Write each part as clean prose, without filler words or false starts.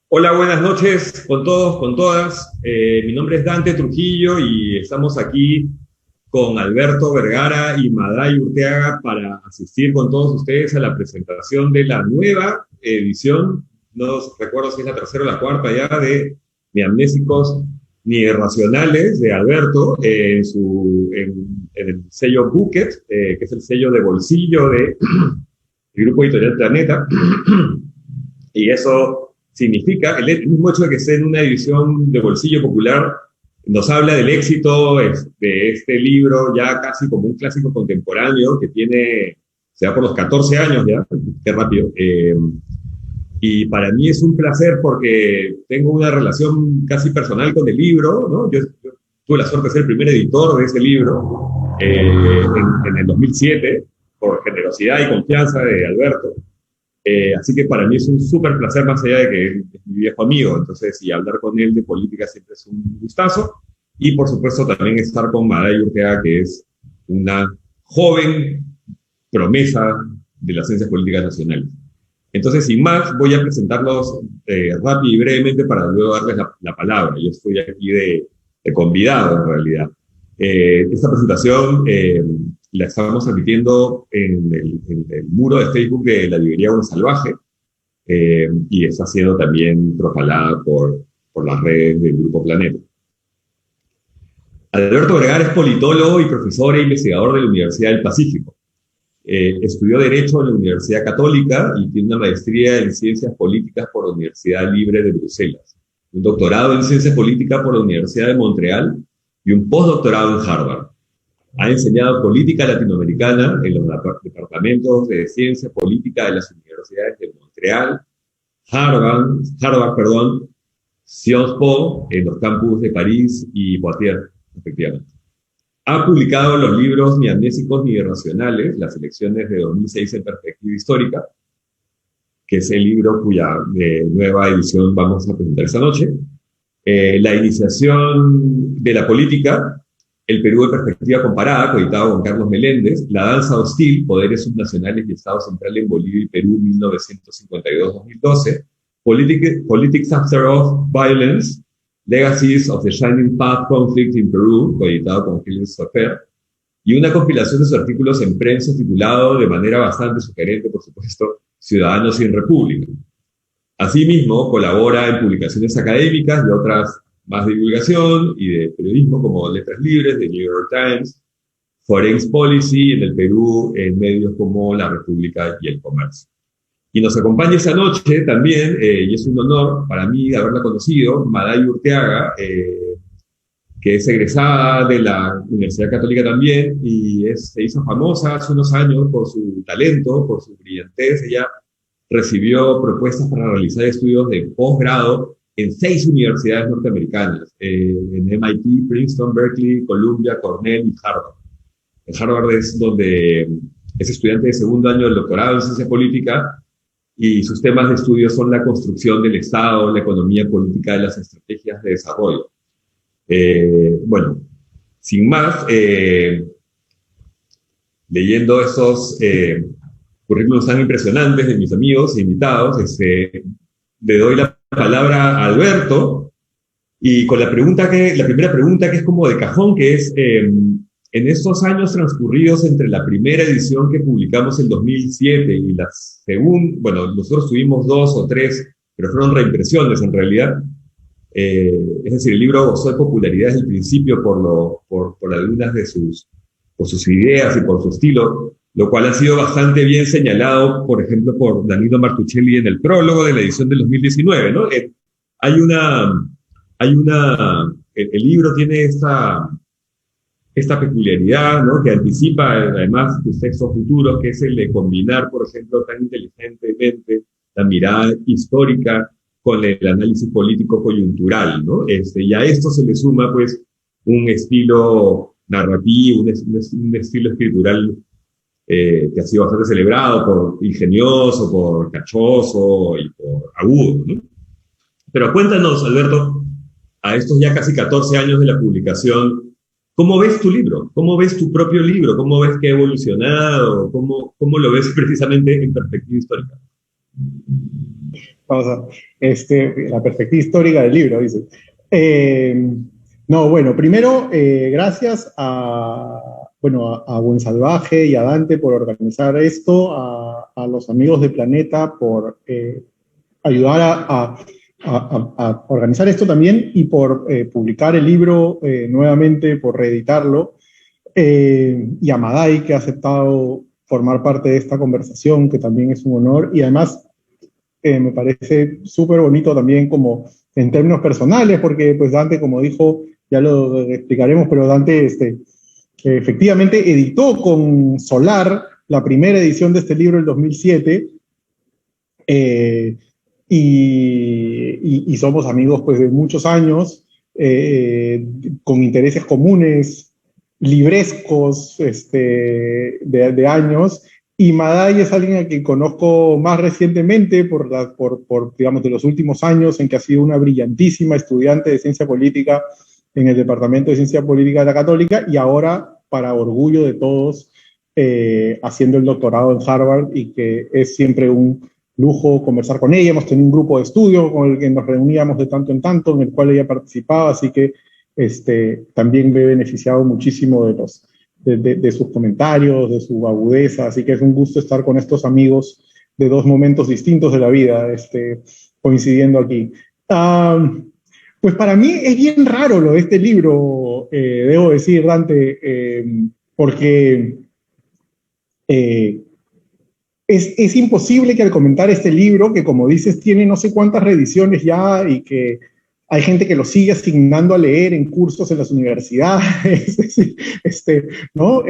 Hola, buenas noches con todos, con todas. Mi nombre es Dante Trujillo y estamos aquí con Alberto Vergara y Maday Urteaga para asistir con todos ustedes a la presentación de la nueva edición, no recuerdo si es la tercera o la cuarta ya, de Ni Amnésicos ni Irracionales de Alberto en el sello Bucket, que es el sello de bolsillo del Grupo Editorial Planeta. Y eso significa, el mismo hecho de que esté en una edición de bolsillo popular, nos habla del éxito de este libro, ya casi como un clásico contemporáneo, que tiene, se va por los 14 años ya, qué rápido. Y para mí es un placer porque tengo una relación casi personal con el libro, ¿no? Yo tuve la suerte de ser el primer editor de ese libro en el 2007, por generosidad y confianza de Alberto. Así que para mí es un súper placer, más allá de que es mi viejo amigo. Entonces, y hablar con él de política siempre es un gustazo. Y por supuesto también estar con Maday Urteaga, que es una joven promesa de las ciencias políticas nacionales. Entonces, sin más, voy a presentarlos rápido y brevemente para luego darles la palabra. Yo estoy aquí de convidado, en realidad. Esta presentación la estamos transmitiendo en el muro de Facebook de la librería Un Salvaje, y está siendo también propagada por las redes del Grupo Planeta. Alberto Vergara es politólogo y profesor e investigador de la Universidad del Pacífico. Estudió Derecho en la Universidad Católica y tiene una maestría en Ciencias Políticas por la Universidad Libre de Bruselas, un doctorado en Ciencias Políticas por la Universidad de Montreal y un postdoctorado en Harvard. Ha enseñado política latinoamericana en los departamentos de ciencia política de las universidades de Montreal, Harvard, Sciences Po, en los campus de París y Poitiers, efectivamente. Ha publicado los libros Ni Amnésicos ni Irracionales, las elecciones de 2006 en perspectiva histórica, que es el libro cuya nueva edición vamos a presentar esta noche. La iniciación de la política, El Perú en perspectiva comparada, coeditado con Carlos Meléndez, La danza hostil, Poderes subnacionales y Estado central en Bolivia y Perú, 1952-2012, Politics After All Violence, Legacies of the Shining Path Conflict in Peru, coeditado con Gilles Sofer, y una compilación de sus artículos en prensa titulado, de manera bastante sugerente, por supuesto, Ciudadanos sin República. Asimismo, colabora en publicaciones académicas y otras más de divulgación y de periodismo como Letras Libres, de New York Times, Foreign Policy en el Perú, en medios como La República y El Comercio. Y nos acompaña esta noche también, y es un honor para mí haberla conocido, Maday Urteaga, que es egresada de la Universidad Católica también, y se hizo famosa hace unos años por su talento, por su brillantez. Ella recibió propuestas para realizar estudios de posgrado en 6 universidades norteamericanas, en MIT, Princeton, Berkeley, Columbia, Cornell y Harvard. En Harvard es donde es estudiante de segundo año del doctorado en ciencia política, y sus temas de estudio son la construcción del Estado, la economía política de las estrategias de desarrollo. Bueno, sin más, leyendo esos currículos tan impresionantes de mis amigos e invitados, le doy la palabra a Alberto, y con la primera pregunta, que es como de cajón, que es, en estos años transcurridos entre la primera edición que publicamos en 2007 y la segunda, bueno, nosotros tuvimos 2 o 3, pero fueron reimpresiones en realidad. Es decir, el libro gozó de popularidad desde el principio por algunas por sus ideas y por su estilo, lo cual ha sido bastante bien señalado, por ejemplo, por Danilo Martuchelli en el prólogo de la edición del 2019, ¿no? El libro tiene esta peculiaridad, ¿no?, que anticipa además sus textos futuros, que es el de combinar, por ejemplo, tan inteligentemente la mirada histórica con el análisis político coyuntural, ¿no? Y a esto se le suma, pues, un estilo narrativo, un estilo escritural que ha sido bastante celebrado por ingenioso, por cachoso y por agudo, ¿no? Pero cuéntanos, Alberto, a estos ya casi 14 años de la publicación, ¿cómo ves tu libro? ¿Cómo ves tu propio libro? ¿Cómo ves que ha evolucionado? ¿Cómo lo ves precisamente en perspectiva histórica? Vamos a, la perspectiva histórica del libro, dice. Eh, no, bueno, primero, gracias a Buen Salvaje y a Dante por organizar esto, a los amigos de Planeta por ayudar a organizar esto también y por publicar el libro nuevamente, por reeditarlo, y a Madai, que ha aceptado formar parte de esta conversación, que también es un honor, y además me parece súper bonito también como en términos personales, porque pues Dante, como dijo, ya lo explicaremos, pero Dante efectivamente editó con Solar la primera edición de este libro en 2007, eh, y somos amigos pues de muchos años, con intereses comunes, librescos, de años, y Madai es alguien a quien conozco más recientemente digamos, de los últimos años, en que ha sido una brillantísima estudiante de ciencia política en el Departamento de Ciencia Política de la Católica, y ahora, para orgullo de todos, haciendo el doctorado en Harvard, y que es siempre un lujo conversar con ella. Hemos tenido un grupo de estudio con el que nos reuníamos de tanto en tanto, en el cual ella participaba, así que también me he beneficiado muchísimo de sus comentarios, de su agudeza, así que es un gusto estar con estos amigos de dos momentos distintos de la vida, coincidiendo aquí. Pues para mí es bien raro lo de este libro, debo decir, Dante, porque eh, es imposible que al comentar este libro, que como dices tiene no sé cuántas reediciones ya y que hay gente que lo sigue asignando a leer en cursos en las universidades, ¿no?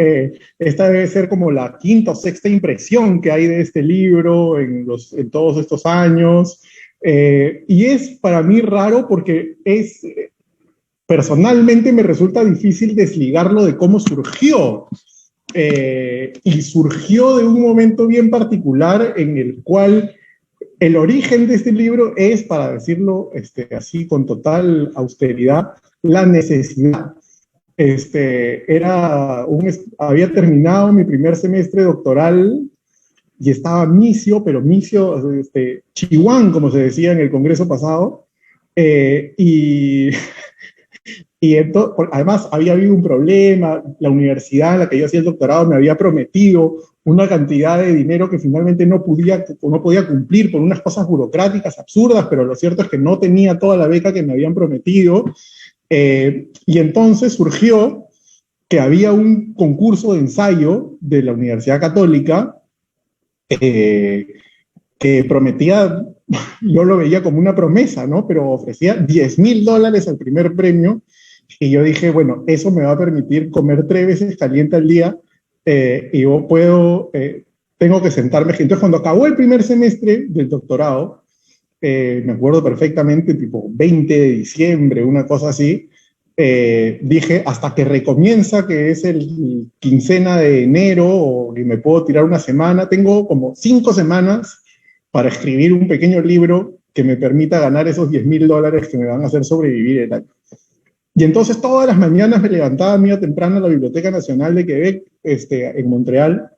Esta debe ser como la quinta o sexta impresión que hay de este libro en todos estos años. Y es para mí raro porque personalmente me resulta difícil desligarlo de cómo surgió. Y surgió de un momento bien particular en el cual el origen de este libro es, para decirlo así con total austeridad, la necesidad. Había terminado mi primer semestre doctoral y estaba misio, pero misio, chihuán, como se decía en el congreso pasado, y además había habido un problema, la universidad en la que yo hacía el doctorado me había prometido una cantidad de dinero que finalmente no podía cumplir por unas cosas burocráticas absurdas, pero lo cierto es que no tenía toda la beca que me habían prometido. Y entonces surgió que había un concurso de ensayo de la Universidad Católica, que prometía, yo lo veía como una promesa, ¿no? Pero ofrecía $10,000 al primer premio. Y yo dije, bueno, eso me va a permitir comer 3 veces caliente al día, y yo tengo que sentarme. Entonces, cuando acabó el primer semestre del doctorado, me acuerdo perfectamente, tipo 20 de diciembre, una cosa así, dije, hasta que recomienza, que es el quincena de enero, o que me puedo tirar una semana, tengo como 5 semanas para escribir un pequeño libro que me permita ganar esos $10,000 que me van a hacer sobrevivir el año. Y entonces todas las mañanas me levantaba muy temprano a la Biblioteca Nacional de Quebec, en Montreal,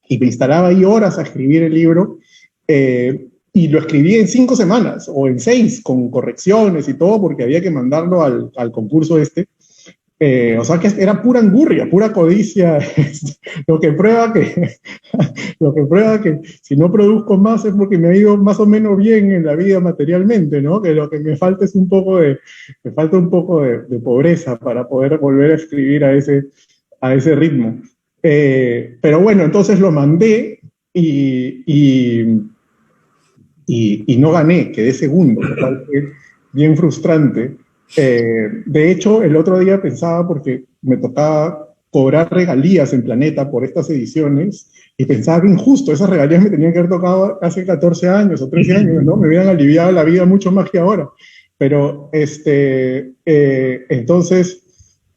y me instalaba ahí horas a escribir el libro, y lo escribí en 5 semanas, o en 6, con correcciones y todo, porque había que mandarlo al concurso o sea que era pura angurria, pura codicia, lo que prueba que, lo que prueba que si no produzco más es porque me ha ido más o menos bien en la vida materialmente, ¿no? Que lo que me falta es me falta un poco de pobreza para poder volver a escribir a ese ritmo. Pero bueno, entonces lo mandé y no gané, quedé segundo, lo cual fue bien frustrante. De hecho, el otro día pensaba, porque me tocaba cobrar regalías en Planeta por estas ediciones, y pensaba que injusto, esas regalías me tenían que haber tocado hace 14 años o 13 años, ¿no? Me hubieran aliviado la vida mucho más que ahora. Pero, entonces,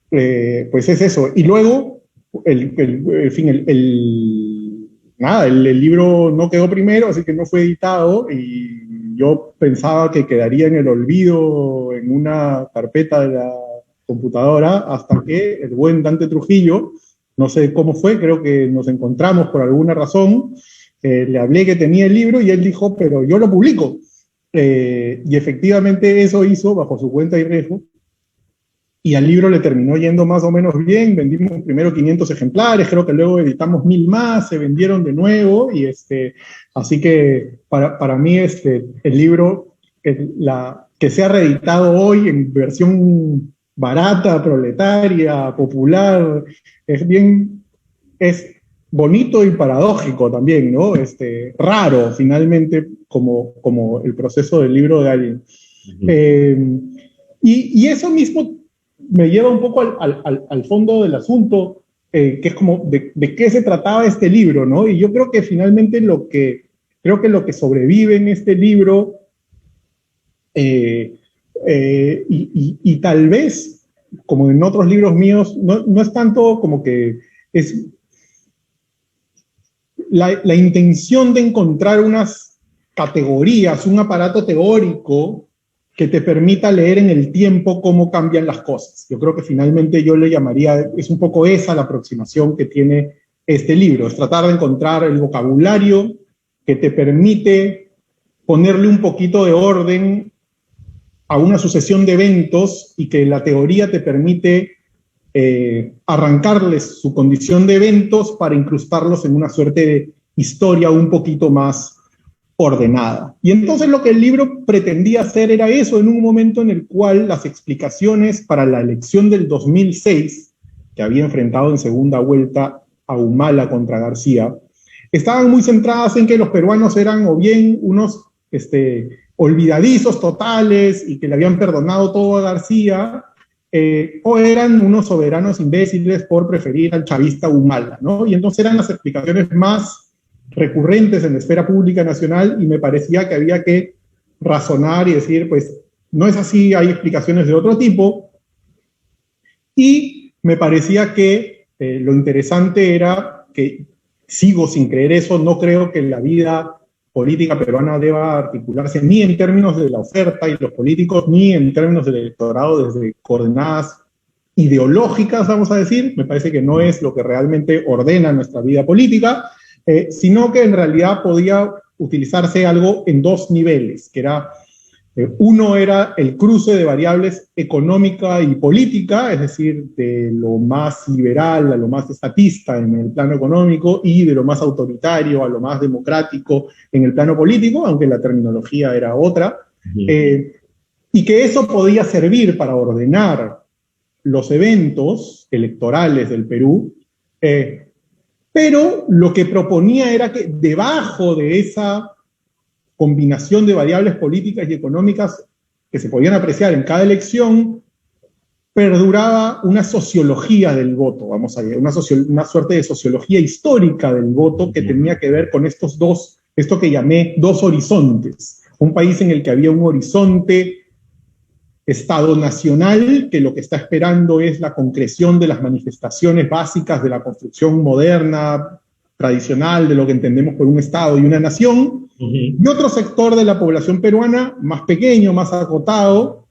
pues es eso. Y luego, en fin, nada, el libro no quedó primero, así que no fue editado, y yo pensaba que quedaría en el olvido en una carpeta de la computadora, hasta que el buen Dante Trujillo, no sé cómo fue, creo que nos encontramos por alguna razón, le hablé que tenía el libro y él dijo, pero yo lo publico. Y efectivamente eso hizo bajo su cuenta y riesgo. Y al libro le terminó yendo más o menos bien, vendimos primero 500 ejemplares, creo que luego editamos 1000 más, se vendieron de nuevo, y así que para mí el libro, que se ha reeditado hoy en versión barata, proletaria, popular, es bonito y paradójico también, ¿no? Raro, finalmente, como el proceso del libro de alguien. Y eso mismo me lleva un poco al fondo del asunto, que es como de qué se trataba este libro, ¿no? Y yo creo que finalmente lo que sobrevive en este libro, y tal vez, como en otros libros míos, no es tanto como que es la intención de encontrar unas categorías, un aparato teórico que te permita leer en el tiempo cómo cambian las cosas. Yo creo que finalmente yo le llamaría, es un poco esa la aproximación que tiene este libro, es tratar de encontrar el vocabulario que te permite ponerle un poquito de orden a una sucesión de eventos y que la teoría te permite arrancarles su condición de eventos para incrustarlos en una suerte de historia un poquito más ordenada. Y entonces lo que el libro pretendía hacer era eso, en un momento en el cual las explicaciones para la elección del 2006, que había enfrentado en segunda vuelta a Humala contra García, estaban muy centradas en que los peruanos eran o bien unos olvidadizos totales y que le habían perdonado todo a García, o eran unos soberanos imbéciles por preferir al chavista Humala, ¿no? Y entonces eran las explicaciones más recurrentes en la esfera pública nacional, y me parecía que había que razonar y decir, pues, no es así, hay explicaciones de otro tipo. Y me parecía que lo interesante era que, sigo sin creer eso, no creo que la vida política peruana deba articularse ni en términos de la oferta y los políticos, ni en términos del electorado desde coordenadas ideológicas, vamos a decir. Me parece que no es lo que realmente ordena nuestra vida política, sino que en realidad podía utilizarse algo en dos niveles, que era, uno era el cruce de variables económica y política, es decir, de lo más liberal a lo más estatista en el plano económico y de lo más autoritario a lo más democrático en el plano político, aunque la terminología era otra, y que eso podía servir para ordenar los eventos electorales del Perú, pero lo que proponía era que debajo de esa combinación de variables políticas y económicas que se podían apreciar en cada elección, perduraba una sociología del voto, vamos a ver, una suerte de sociología histórica del voto que tenía que ver con esto que llamé dos horizontes. Un país en el que había un horizonte Estado nacional, que lo que está esperando es la concreción de las manifestaciones básicas de la construcción moderna, tradicional, de lo que entendemos por un Estado y una nación, y otro sector de la población peruana, más pequeño, más acotado,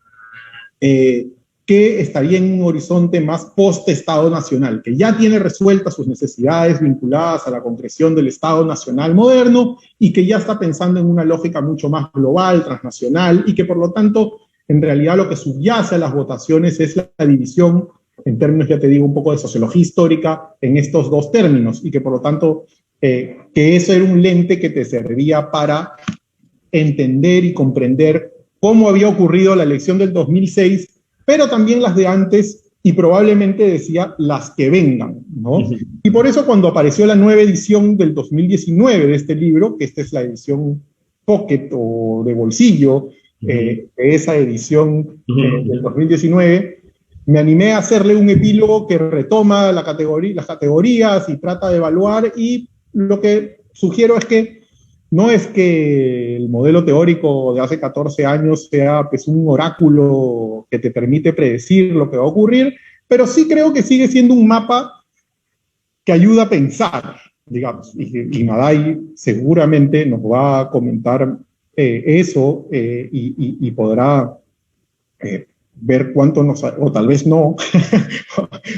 que estaría en un horizonte más post-Estado nacional, que ya tiene resueltas sus necesidades vinculadas a la concreción del Estado nacional moderno y que ya está pensando en una lógica mucho más global, transnacional, y que por lo tanto en realidad lo que subyace a las votaciones es la división, en términos, ya te digo, un poco de sociología histórica, en estos dos términos, y que por lo tanto, que eso era un lente que te servía para entender y comprender cómo había ocurrido la elección del 2006, pero también las de antes, y probablemente, decía, las que vengan, ¿no? Y por eso cuando apareció la nueva edición del 2019 de este libro, que esta es la edición pocket o de bolsillo, de esa edición del 2019, me animé a hacerle un epílogo que retoma las categorías y trata de evaluar, y lo que sugiero es que no es que el modelo teórico de hace 14 años sea pues, un oráculo que te permite predecir lo que va a ocurrir, pero sí creo que sigue siendo un mapa que ayuda a pensar, digamos, y Maday seguramente nos va a comentar eso, y podrá ver cuánto nos, o tal vez no,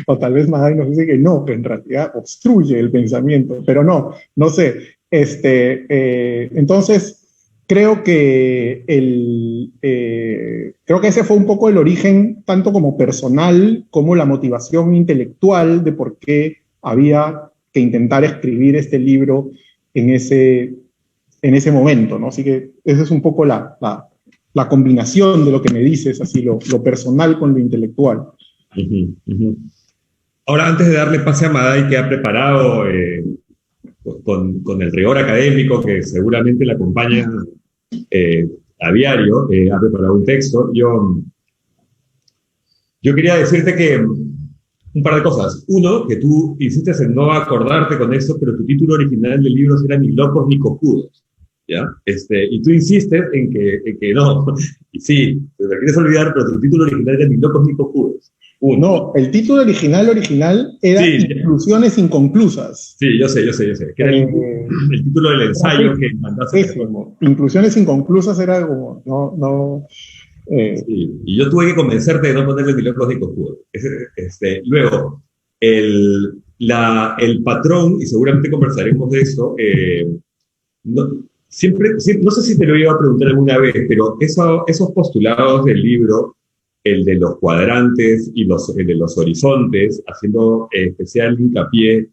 o tal vez Maday nos dice que no, que en realidad obstruye el pensamiento, pero no sé, Entonces, creo que, creo que ese fue un poco el origen, tanto como personal, como la motivación intelectual de por qué había que intentar escribir este libro en ese momento, ¿no? Así que esa es un poco la combinación de lo que me dices, así lo personal con lo intelectual. Ujú, ujú. Ahora, antes de darle pase a Maday, que ha preparado con el rigor académico que seguramente la acompaña a diario, ha preparado un texto. Yo quería decirte que un par de cosas. Uno, que tú insistes en no acordarte con eso, pero tu título original del libro era Ni locos ni cojudos, ¿ya? Y tú insistes en que no. Y sí, te lo quieres olvidar, pero tu título original era Ni locos ni cojudos. Uno. No, el título original era Sí, Inclusiones Inconclusas. sí, yo sé. Que era el título del ensayo que mandaste a hacer. Inclusiones Inconclusas era como, no. Sí, y yo tuve que convencerte de no ponerle ni locos ni cojudos. Luego, el patrón, y seguramente conversaremos de eso, no sé si te lo iba a preguntar alguna vez, pero esos postulados del libro, el de los cuadrantes y el de los horizontes, haciendo especial hincapié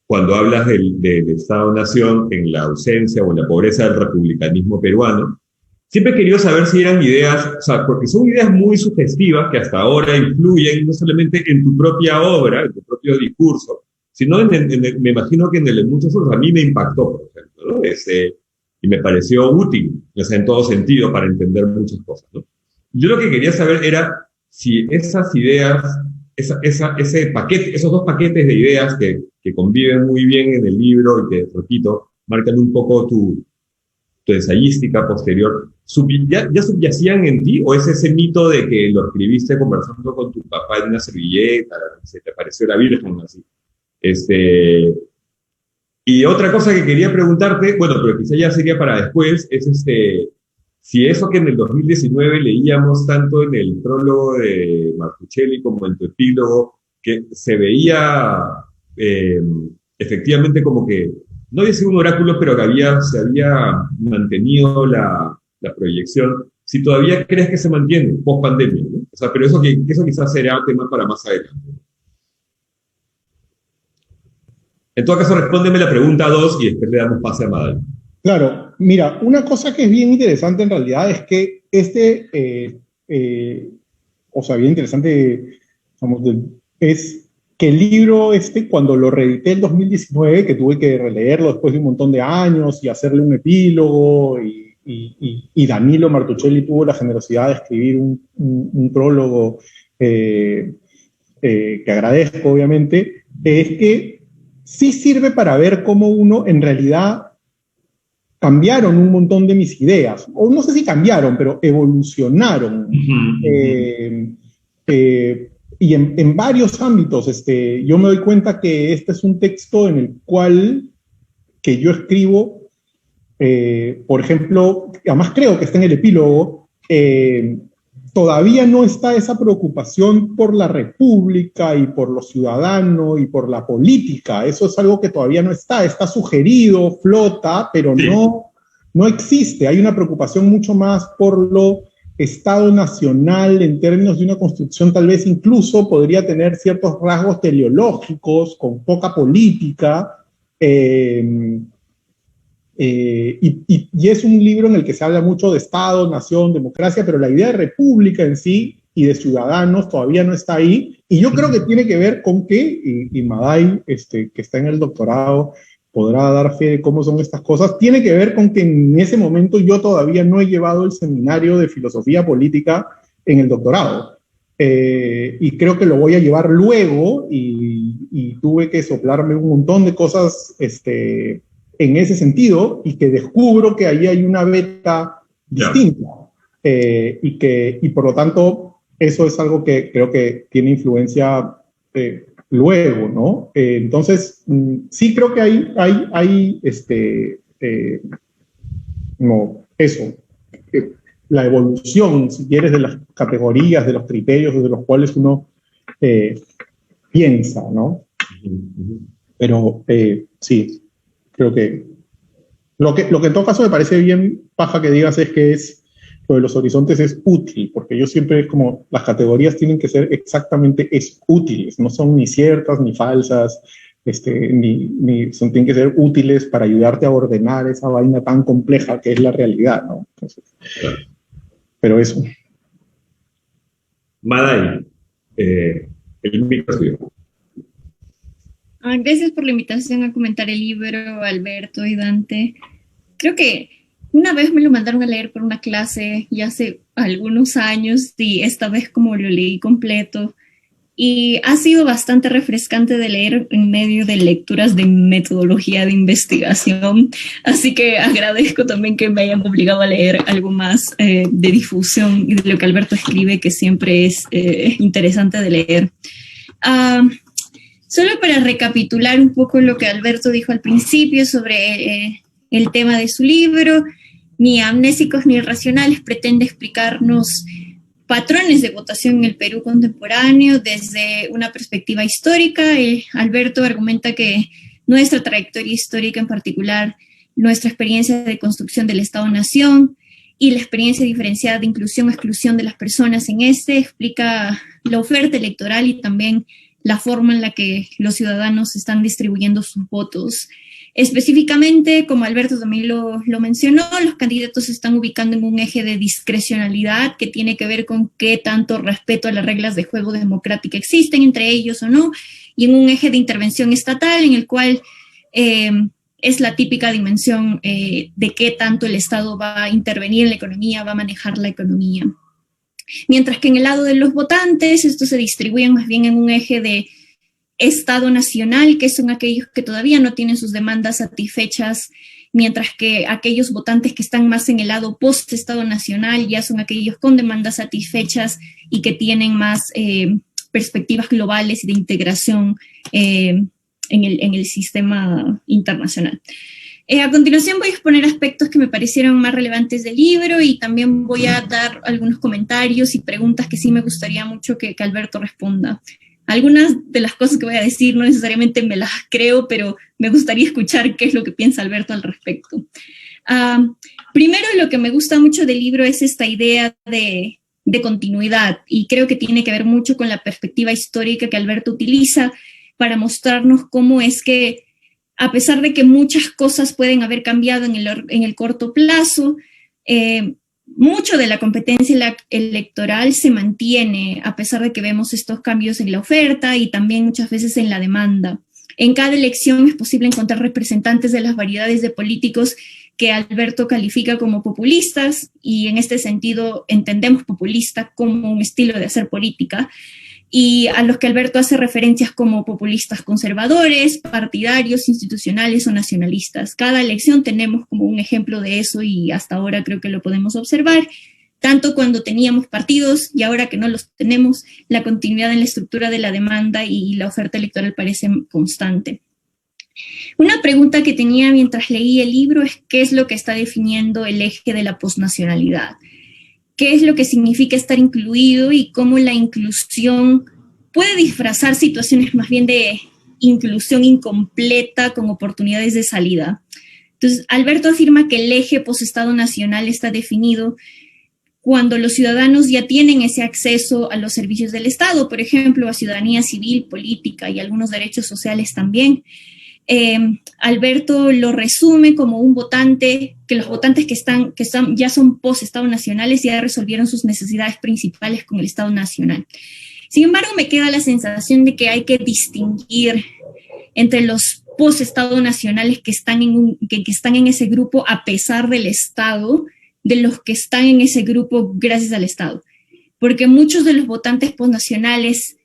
cuando hablas del Estado-Nación, en la ausencia o en la pobreza del republicanismo peruano. Siempre he querido saber si eran ideas, o sea, porque son ideas muy sugestivas que hasta ahora influyen no solamente en tu propia obra, en tu propio discurso, sino me imagino que en muchos otros. A mí me impactó, por ejemplo, ¿no? Y me pareció útil, o sea, en todo sentido, para entender muchas cosas, ¿no? Yo lo que quería saber era si esas ideas, ese paquete, esos dos paquetes de ideas que conviven muy bien en el libro y que, repito, marcan un poco tu ensayística posterior, ¿ya subyacían en ti? ¿O es ese mito de que lo escribiste conversando con tu papá en una servilleta, se te apareció la Virgen, así? Y otra cosa que quería preguntarte, bueno, pero quizá ya sería para después, es si eso que en el 2019 leíamos tanto en el prólogo de Martuchelli como en tu epílogo, que se veía eh, efectivamente como que, no había sido un oráculo, pero que se había mantenido la proyección, si todavía crees que se mantiene post pandemia, ¿no? O sea, pero eso quizás será tema para más adelante. En todo caso, respóndeme la pregunta 2 y después le damos pase a Madal. Claro, mira, una cosa que es bien interesante en realidad es que o sea, bien interesante, digamos, es que el libro cuando lo reedité en 2019, que tuve que releerlo después de un montón de años y hacerle un epílogo, y Danilo Martuchelli tuvo la generosidad de escribir un prólogo que agradezco, obviamente, es que sí sirve para ver cómo uno en realidad cambiaron un montón de mis ideas, o no sé si cambiaron, pero evolucionaron. Y en varios ámbitos, yo me doy cuenta que este es un texto en el cual que yo escribo, por ejemplo, además creo que está en el epílogo, todavía no está esa preocupación por la república y por los ciudadanos y por la política. Eso es algo que todavía no está sugerido, flota, pero Sí. no existe. Hay una preocupación mucho más por lo Estado nacional en términos de una construcción tal vez incluso podría tener ciertos rasgos teleológicos, con poca política. Y es un libro en el que se habla mucho de Estado, nación, democracia, pero la idea de república en sí y de ciudadanos todavía no está ahí. Y yo creo que tiene que ver con que, y Maday, que está en el doctorado, podrá dar fe de cómo son estas cosas, tiene que ver con que en ese momento yo todavía no he llevado el seminario de filosofía política en el doctorado. Y creo que lo voy a llevar luego y tuve que soplarme un montón de cosas en ese sentido y que descubro que ahí hay una beta distinta y por lo tanto eso es algo que creo que tiene influencia luego, ¿no? Entonces, sí creo que hay no, eso, la evolución, si quieres, de las categorías, de los criterios desde los cuales uno piensa, ¿no? Pero sí. Creo que lo que en todo caso me parece bien paja que digas es que lo de los horizontes es útil, porque yo siempre es como, las categorías tienen que ser exactamente útiles, no son ni ciertas ni falsas, tienen que ser útiles para ayudarte a ordenar esa vaina tan compleja que es la realidad, ¿no? Entonces, pero eso. Madai, el micro es tuyo. Gracias por la invitación a comentar el libro, Alberto y Dante. Creo que una vez me lo mandaron a leer por una clase ya hace algunos años y esta vez como lo leí completo. Y ha sido bastante refrescante de leer en medio de lecturas de metodología de investigación. Así que agradezco también que me hayan obligado a leer algo más de difusión y de lo que Alberto escribe, que siempre es interesante de leer. Solo para recapitular un poco lo que Alberto dijo al principio sobre el tema de su libro, Ni amnésicos ni irracionales pretende explicarnos patrones de votación en el Perú contemporáneo desde una perspectiva histórica. Alberto argumenta que nuestra trayectoria histórica, en particular nuestra experiencia de construcción del Estado-Nación y la experiencia diferenciada de inclusión o exclusión de las personas en explica la oferta electoral y también la forma en la que los ciudadanos están distribuyendo sus votos. Específicamente, como Alberto también lo mencionó, los candidatos se están ubicando en un eje de discrecionalidad que tiene que ver con qué tanto respeto a las reglas de juego democrática existen entre ellos o no, y en un eje de intervención estatal en el cual es la típica dimensión de qué tanto el Estado va a intervenir en la economía, va a manejar la economía. Mientras que en el lado de los votantes, estos se distribuyen más bien en un eje de Estado nacional, que son aquellos que todavía no tienen sus demandas satisfechas, mientras que aquellos votantes que están más en el lado post-Estado nacional ya son aquellos con demandas satisfechas y que tienen más perspectivas globales y de integración en el sistema internacional. A continuación voy a exponer aspectos que me parecieron más relevantes del libro y también voy a dar algunos comentarios y preguntas que sí me gustaría mucho que Alberto responda. Algunas de las cosas que voy a decir no necesariamente me las creo, pero me gustaría escuchar qué es lo que piensa Alberto al respecto. Primero, lo que me gusta mucho del libro es esta idea de continuidad, y creo que tiene que ver mucho con la perspectiva histórica que Alberto utiliza para mostrarnos cómo es que, a pesar de que muchas cosas pueden haber cambiado en el corto plazo, mucho de la competencia electoral se mantiene a pesar de que vemos estos cambios en la oferta y también muchas veces en la demanda. En cada elección es posible encontrar representantes de las variedades de políticos que Alberto califica como populistas, y en este sentido entendemos populista como un estilo de hacer política, y a los que Alberto hace referencias como populistas conservadores, partidarios, institucionales o nacionalistas. Cada elección tenemos como un ejemplo de eso y hasta ahora creo que lo podemos observar, tanto cuando teníamos partidos y ahora que no los tenemos, la continuidad en la estructura de la demanda y la oferta electoral parece constante. Una pregunta que tenía mientras leí el libro es qué es lo que está definiendo el eje de la posnacionalidad. ¿Qué es lo que significa estar incluido y cómo la inclusión puede disfrazar situaciones más bien de inclusión incompleta con oportunidades de salida? Entonces, Alberto afirma que el eje post-Estado nacional está definido cuando los ciudadanos ya tienen ese acceso a los servicios del Estado, por ejemplo, a ciudadanía civil, política y algunos derechos sociales también. Alberto lo resume como un votante, que los votantes que ya son post-Estado nacionales ya resolvieron sus necesidades principales con el Estado nacional. Sin embargo, me queda la sensación de que hay que distinguir entre los post-Estado nacionales que están en ese grupo a pesar del Estado, de los que están en ese grupo gracias al Estado. Porque muchos de los votantes post-nacionales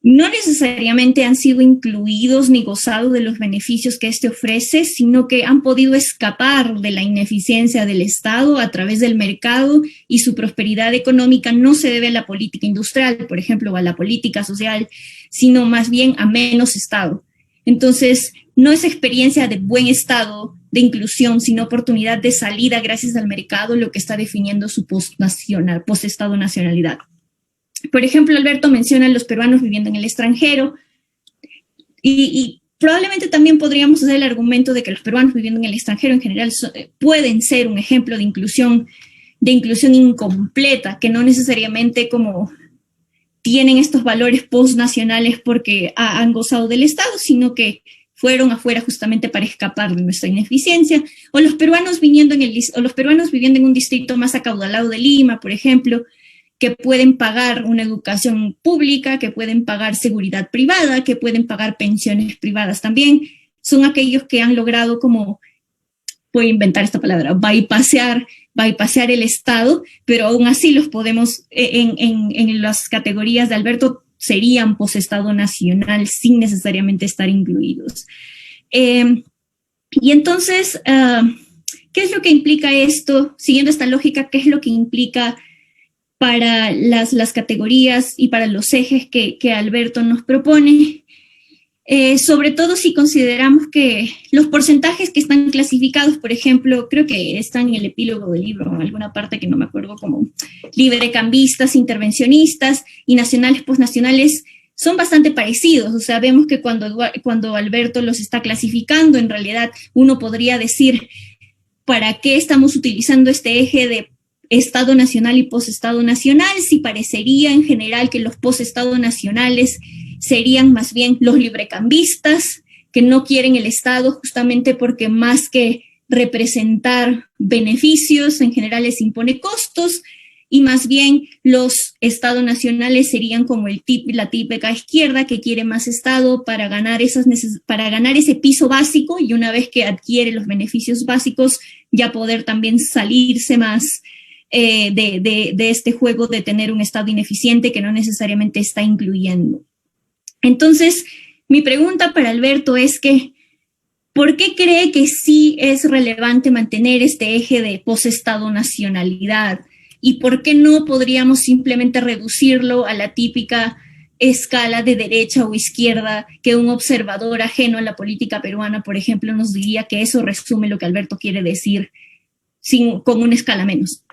no necesariamente han sido incluidos ni gozado de los beneficios que este ofrece, sino que han podido escapar de la ineficiencia del Estado a través del mercado, y su prosperidad económica no se debe a la política industrial, por ejemplo, o a la política social, sino más bien a menos Estado. Entonces, no es experiencia de buen Estado, de inclusión, sino oportunidad de salida gracias al mercado lo que está definiendo su post-Estado nacionalidad. Por ejemplo, Alberto menciona a los peruanos viviendo en el extranjero y probablemente también podríamos hacer el argumento de que los peruanos viviendo en el extranjero en general pueden ser un ejemplo de inclusión incompleta, que no necesariamente como tienen estos valores postnacionales porque han gozado del Estado, sino que fueron afuera justamente para escapar de nuestra ineficiencia, o los peruanos viviendo en un distrito más acaudalado de Lima, por ejemplo, que pueden pagar una educación pública, que pueden pagar seguridad privada, que pueden pagar pensiones privadas también, son aquellos que han logrado como, voy a inventar esta palabra, bypassear el Estado, pero aún así los podemos, en las categorías de Alberto, serían posestado nacional sin necesariamente estar incluidos. Y entonces, ¿qué es lo que implica esto? Siguiendo esta lógica, ¿qué es lo que implica para las categorías y para los ejes que Alberto nos propone? Sobre todo si consideramos que los porcentajes que están clasificados, por ejemplo, creo que están en el epílogo del libro, en alguna parte que no me acuerdo, como librecambistas, intervencionistas y nacionales, postnacionales, son bastante parecidos. O sea, vemos que cuando Alberto los está clasificando, en realidad uno podría decir, ¿para qué estamos utilizando este eje de Estado nacional y postestado nacional? Si parecería en general que los postestado nacionales serían más bien los librecambistas, que no quieren el Estado justamente porque más que representar beneficios, en general les impone costos, y más bien los Estados nacionales serían como la típica izquierda que quiere más Estado para ganar ese piso básico, y una vez que adquiere los beneficios básicos, ya poder también salirse más de este juego de tener un Estado ineficiente que no necesariamente está incluyendo. Entonces, mi pregunta para Alberto es que, ¿por qué cree que sí es relevante mantener este eje de posestado nacionalidad? ¿Y por qué no podríamos simplemente reducirlo a la típica escala de derecha o izquierda que un observador ajeno a la política peruana, por ejemplo, nos diría que eso resume lo que Alberto quiere decir con una escala menos?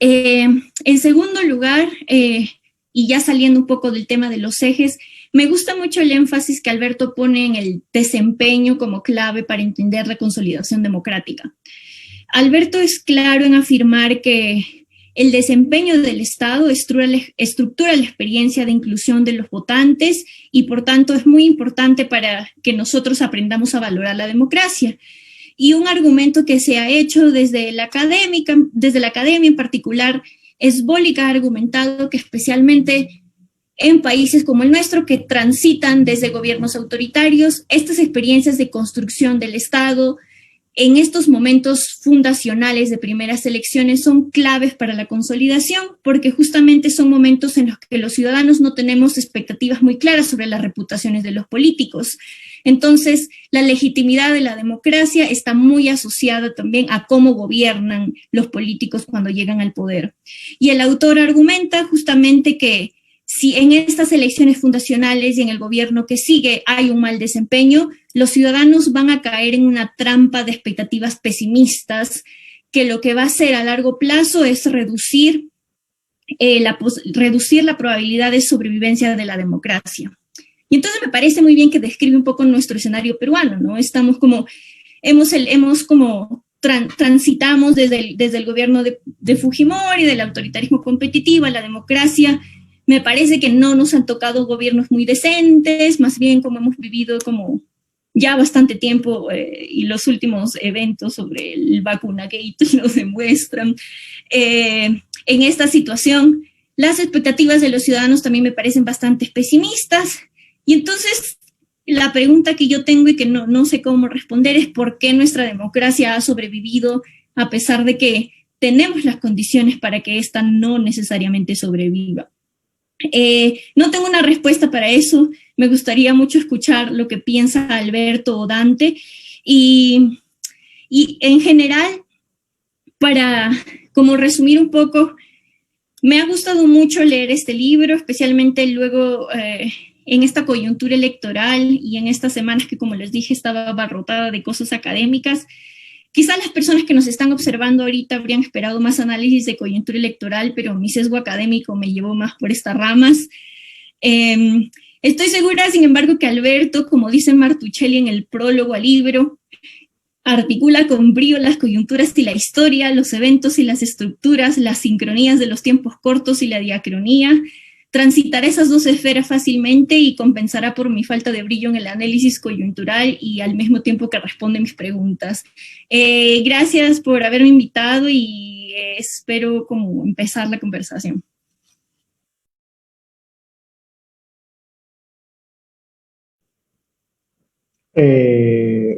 En segundo lugar, y ya saliendo un poco del tema de los ejes, me gusta mucho el énfasis que Alberto pone en el desempeño como clave para entender la consolidación democrática. Alberto es claro en afirmar que el desempeño del Estado estructura la experiencia de inclusión de los votantes y, por tanto, es muy importante para que nosotros aprendamos a valorar la democracia. Y un argumento que se ha hecho desde la academia en particular, Esbólica ha argumentado que especialmente en países como el nuestro, que transitan desde gobiernos autoritarios, estas experiencias de construcción del Estado en estos momentos fundacionales de primeras elecciones son claves para la consolidación, porque justamente son momentos en los que los ciudadanos no tenemos expectativas muy claras sobre las reputaciones de los políticos. Entonces, la legitimidad de la democracia está muy asociada también a cómo gobiernan los políticos cuando llegan al poder. Y el autor argumenta justamente que si en estas elecciones fundacionales y en el gobierno que sigue hay un mal desempeño, los ciudadanos van a caer en una trampa de expectativas pesimistas que lo que va a hacer a largo plazo es reducir la probabilidad de sobrevivencia de la democracia. Y entonces me parece muy bien que describe un poco nuestro escenario peruano, ¿no? Estamos como, transitamos desde el gobierno de Fujimori, del autoritarismo competitivo a la democracia. Me parece que no nos han tocado gobiernos muy decentes, más bien como hemos vivido como ya bastante tiempo y los últimos eventos sobre el Vacunagate nos demuestran. En esta situación, las expectativas de los ciudadanos también me parecen bastante pesimistas. Y entonces, la pregunta que yo tengo y que no sé cómo responder es por qué nuestra democracia ha sobrevivido a pesar de que tenemos las condiciones para que ésta no necesariamente sobreviva. No tengo una respuesta para eso. Me gustaría mucho escuchar lo que piensa Alberto o Dante. Y en general, para como resumir un poco, me ha gustado mucho leer este libro, especialmente luego en esta coyuntura electoral y en estas semanas que, como les dije, estaba abarrotada de cosas académicas. Quizás las personas que nos están observando ahorita habrían esperado más análisis de coyuntura electoral, pero mi sesgo académico me llevó más por estas ramas. Estoy segura, sin embargo, que Alberto, como dice Martuchelli en el prólogo al libro, articula con brío las coyunturas y la historia, los eventos y las estructuras, las sincronías de los tiempos cortos y la diacronía, transitará esas dos esferas fácilmente y compensará por mi falta de brillo en el análisis coyuntural y al mismo tiempo que responde mis preguntas. Gracias por haberme invitado y espero como empezar la conversación.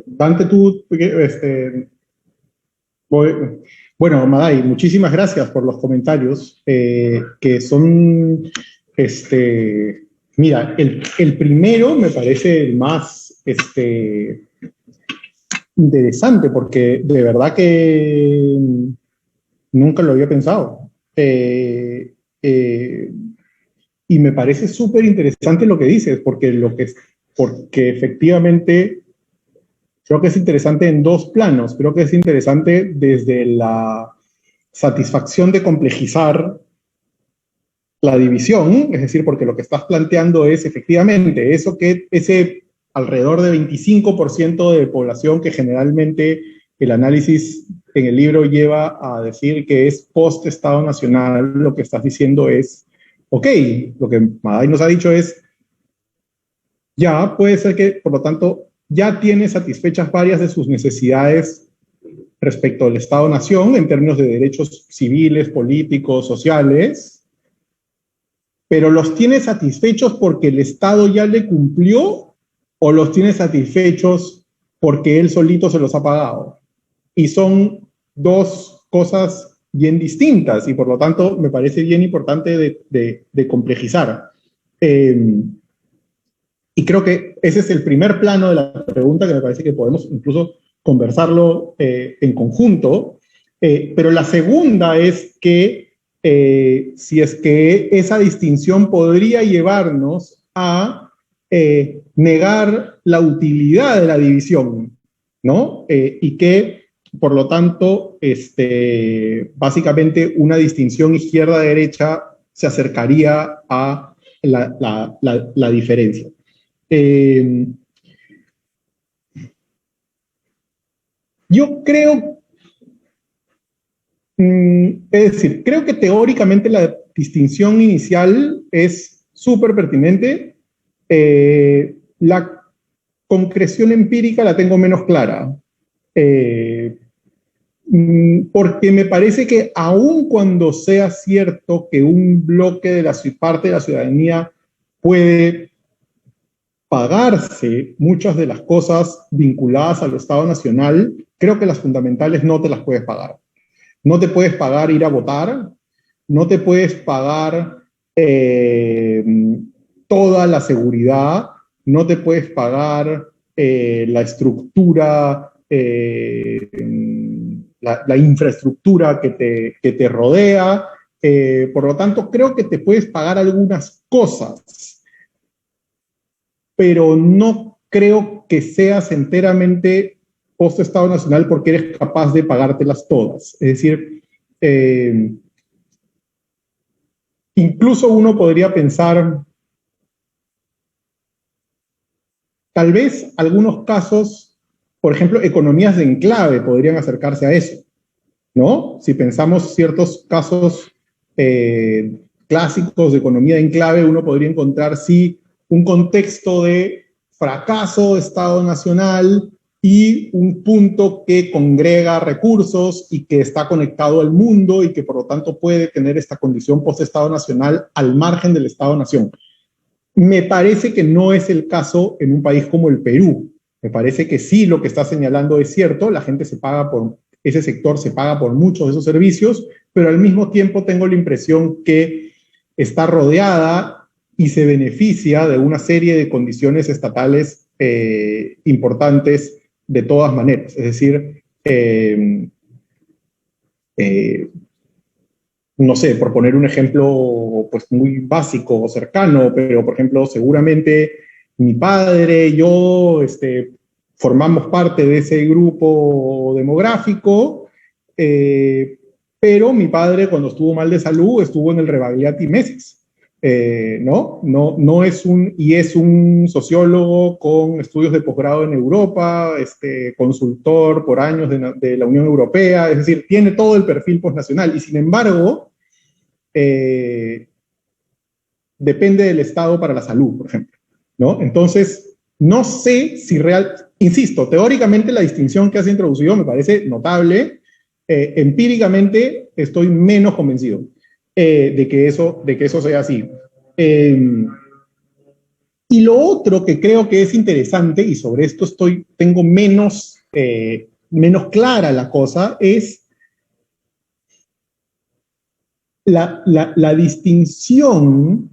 Dante, tú, bueno, Maday, muchísimas gracias por los comentarios, que son, mira, el primero me parece el más interesante, porque de verdad que nunca lo había pensado. Y me parece súper interesante lo que dices, porque efectivamente creo que es interesante en dos planos. Creo que es interesante desde la satisfacción de complejizar la división, es decir, porque lo que estás planteando es efectivamente eso que ese alrededor de 25% de población que generalmente el análisis en el libro lleva a decir que es post-Estado Nacional, lo que estás diciendo es, ok, lo que Maday nos ha dicho es, ya puede ser que, por lo tanto, ya tiene satisfechas varias de sus necesidades respecto al Estado-Nación en términos de derechos civiles, políticos, sociales, pero los tiene satisfechos porque el Estado ya le cumplió o los tiene satisfechos porque él solito se los ha pagado. Y son dos cosas bien distintas y por lo tanto me parece bien importante de complejizar. Y creo que ese es el primer plano de la pregunta que me parece que podemos incluso conversarlo en conjunto. Pero la segunda es que si es que esa distinción podría llevarnos a negar la utilidad de la división, ¿no? Y que, por lo tanto, básicamente una distinción izquierda-derecha se acercaría a la diferencia. Yo creo, es decir, creo que teóricamente la distinción inicial es súper pertinente. La concreción empírica la tengo menos clara. Porque me parece que aun cuando sea cierto que un bloque de la parte de la ciudadanía puede pagarse muchas de las cosas vinculadas al Estado Nacional, creo que las fundamentales no te las puedes pagar. No te puedes pagar ir a votar, no te puedes pagar toda la seguridad, no te puedes pagar la estructura, la infraestructura que te rodea. Por lo tanto, creo que te puedes pagar algunas cosas, pero no creo que seas enteramente post-Estado Nacional porque eres capaz de pagártelas todas. Es decir, incluso uno podría pensar, tal vez algunos casos, por ejemplo, economías de enclave podrían acercarse a eso, ¿no? Si pensamos ciertos casos clásicos de economía de enclave, uno podría encontrar, sí, un contexto de fracaso de Estado Nacional y un punto que congrega recursos y que está conectado al mundo y que por lo tanto puede tener esta condición post-Estado Nacional al margen del Estado-Nación. Me parece que no es el caso en un país como el Perú. Me parece que sí lo que está señalando es cierto, la gente se paga por, ese sector se paga por muchos de esos servicios, pero al mismo tiempo tengo la impresión que está rodeada y se beneficia de una serie de condiciones estatales importantes de todas maneras. Es decir, no sé, por poner un ejemplo pues muy básico o cercano, pero por ejemplo, seguramente mi padre y yo formamos parte de ese grupo demográfico, pero mi padre cuando estuvo mal de salud estuvo en el Rebagliati meses. ¿no? No es es un sociólogo con estudios de posgrado en Europa, consultor por años de la Unión Europea, es decir, tiene todo el perfil postnacional y sin embargo depende del Estado para la salud, por ejemplo, ¿no? Entonces, no sé si insisto, teóricamente la distinción que has introducido me parece notable, empíricamente estoy menos convencido de que eso sea así. Y lo otro que creo que es interesante, y sobre esto tengo menos clara la cosa, es la distinción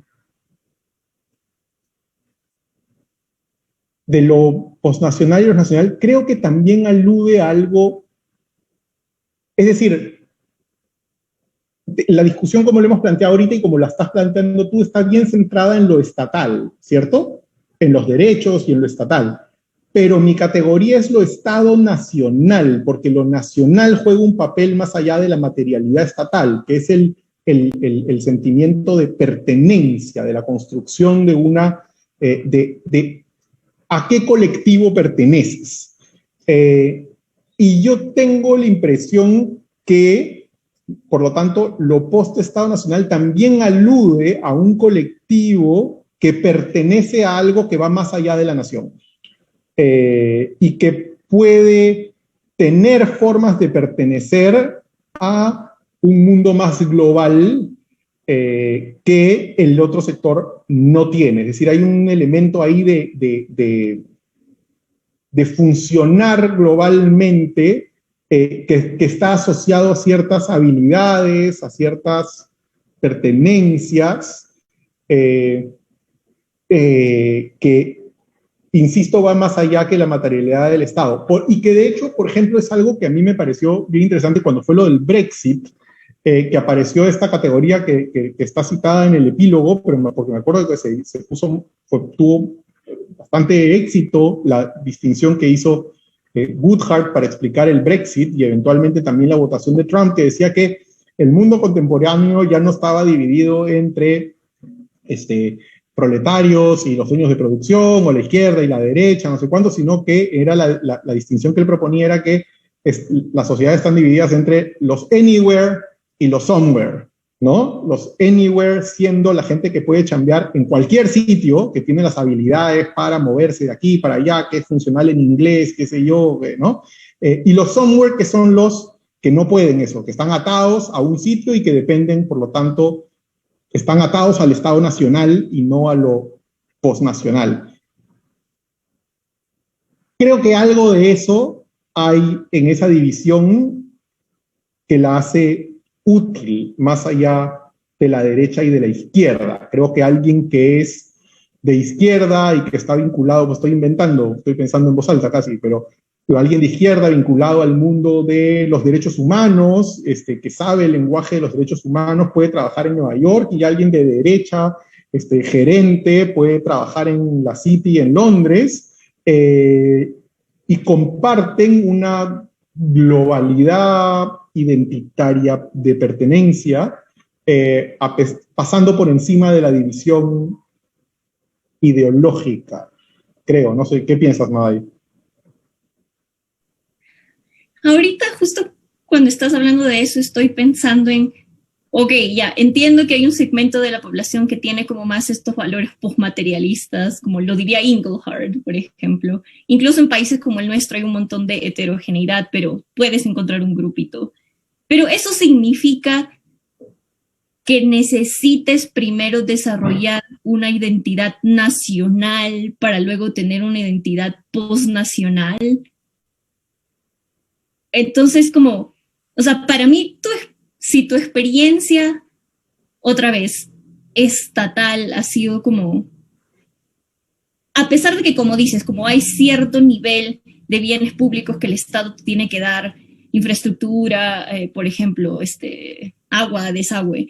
de lo postnacional y lo nacional. Creo que también alude a algo, es decir, la discusión como lo hemos planteado ahorita y como la estás planteando tú está bien centrada en lo estatal, ¿cierto? En los derechos y en lo estatal. Pero mi categoría es lo Estado nacional, porque lo nacional juega un papel más allá de la materialidad estatal, que es el sentimiento de pertenencia, de la construcción de una, de a qué colectivo perteneces. Y yo tengo la impresión que por lo tanto, lo post-Estado Nacional también alude a un colectivo que pertenece a algo que va más allá de la nación y que puede tener formas de pertenecer a un mundo más global que el otro sector no tiene. Es decir, hay un elemento ahí de funcionar globalmente que está asociado a ciertas habilidades, a ciertas pertenencias, que, insisto, va más allá que la materialidad del Estado. Y que de hecho, por ejemplo, es algo que a mí me pareció bien interesante cuando fue lo del Brexit, que apareció esta categoría que está citada en el epílogo, pero porque me acuerdo que tuvo bastante éxito la distinción que hizo Goodhart para explicar el Brexit y eventualmente también la votación de Trump, que decía que el mundo contemporáneo ya no estaba dividido entre proletarios y los dueños de producción, o la izquierda y la derecha, no sé cuánto, sino que era la distinción que él proponía era que las sociedades están divididas entre los anywhere y los somewhere, ¿no? Los anywhere siendo la gente que puede chambear en cualquier sitio, que tiene las habilidades para moverse de aquí para allá, que es funcional en inglés, qué sé yo, ¿no? Y los somewhere, que son los que no pueden eso, que están atados a un sitio y que dependen, por lo tanto, están atados al Estado nacional y no a lo postnacional. Creo que algo de eso hay en esa división que la hace útil, más allá de la derecha y de la izquierda. Creo que alguien que es de izquierda y que está vinculado, pues estoy pensando en voz alta casi, pero alguien de izquierda vinculado al mundo de los derechos humanos, que sabe el lenguaje de los derechos humanos, puede trabajar en Nueva York, y alguien de derecha, gerente, puede trabajar en la City en Londres, y comparten una globalidad identitaria de pertenencia, pasando por encima de la división ideológica, creo. No sé, ¿qué piensas, Maday? Ahorita, justo cuando estás hablando de eso, estoy pensando en, ok, ya, entiendo que hay un segmento de la población que tiene como más estos valores postmaterialistas, como lo diría Inglehart, por ejemplo. Incluso en países como el nuestro hay un montón de heterogeneidad, pero puedes encontrar un grupito. Pero eso significa que necesites primero desarrollar una identidad nacional para luego tener una identidad postnacional. Entonces, como, o sea, para mí, si tu experiencia, otra vez, estatal ha sido como, a pesar de que, como dices, como hay cierto nivel de bienes públicos que el Estado tiene que dar, infraestructura, por ejemplo, agua, desagüe,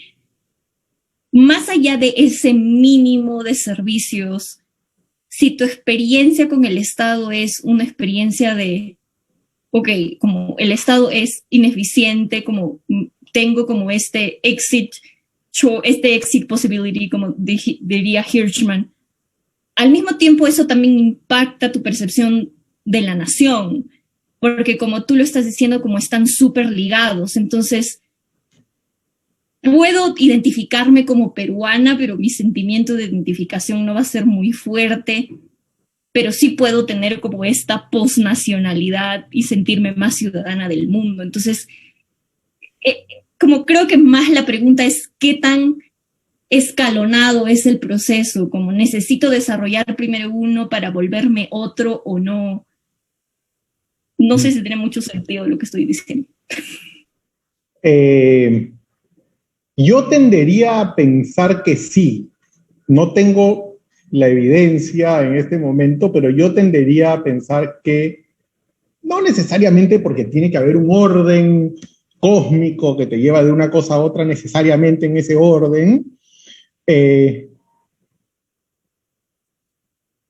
más allá de ese mínimo de servicios, si tu experiencia con el Estado es una experiencia de, ok, como el Estado es ineficiente, como tengo como exit este exit possibility, como diría Hirschman, al mismo tiempo eso también impacta tu percepción de la nación, porque como tú lo estás diciendo, como están súper ligados, entonces puedo identificarme como peruana, pero mi sentimiento de identificación no va a ser muy fuerte, pero sí puedo tener como esta posnacionalidad y sentirme más ciudadana del mundo. Entonces, como creo que más la pregunta es qué tan escalonado es el proceso, como necesito desarrollar primero uno para volverme otro o no. No sé si tiene mucho sentido lo que estoy diciendo. Yo tendería a pensar que sí. No tengo la evidencia en este momento, pero yo tendería a pensar que no necesariamente porque tiene que haber un orden cósmico que te lleva de una cosa a otra necesariamente en ese orden,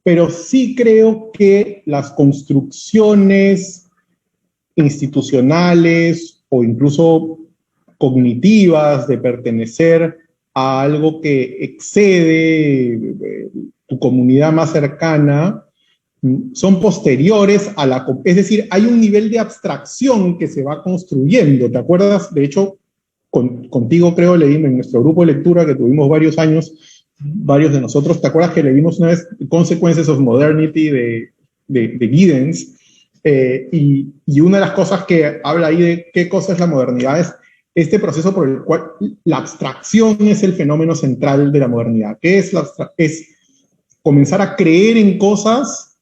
pero sí creo que las construcciones institucionales o incluso cognitivas de pertenecer a algo que excede tu comunidad más cercana son posteriores a la... Es decir, hay un nivel de abstracción que se va construyendo. ¿Te acuerdas? De hecho, contigo creo leímos en nuestro grupo de lectura que tuvimos varios años, varios de nosotros, ¿te acuerdas que leímos una vez Consequences of Modernity de Giddens? Y una de las cosas que habla ahí de qué cosa es la modernidad es este proceso por el cual la abstracción es el fenómeno central de la modernidad. ¿Qué es es comenzar a creer en cosas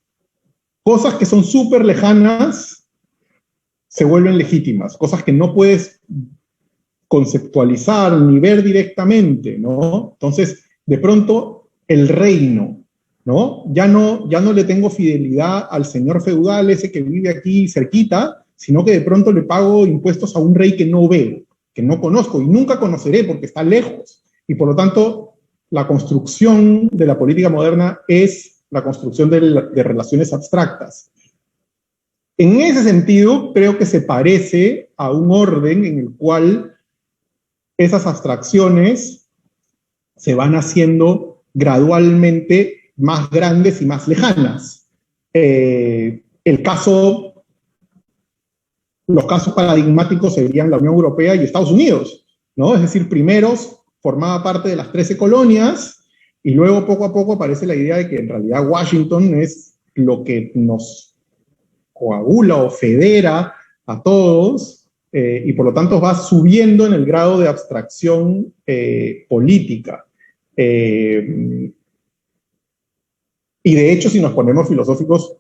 que son súper lejanas se vuelven legítimas, cosas que no puedes conceptualizar ni ver directamente, ¿no? Entonces, de pronto, el reino, ¿no? Ya no le tengo fidelidad al señor feudal ese que vive aquí cerquita, sino que de pronto le pago impuestos a un rey que no veo, que no conozco y nunca conoceré porque está lejos. Y por lo tanto, la construcción de la política moderna es la construcción de relaciones abstractas. En ese sentido, creo que se parece a un orden en el cual esas abstracciones se van haciendo gradualmente más grandes y más lejanas. Los casos paradigmáticos serían la Unión Europea y Estados Unidos, ¿no? Es decir, primero formaba parte de las 13 colonias y luego poco a poco aparece la idea de que en realidad Washington es lo que nos coagula o federa a todos y por lo tanto va subiendo en el grado de abstracción política. Y de hecho, si nos ponemos filosóficos,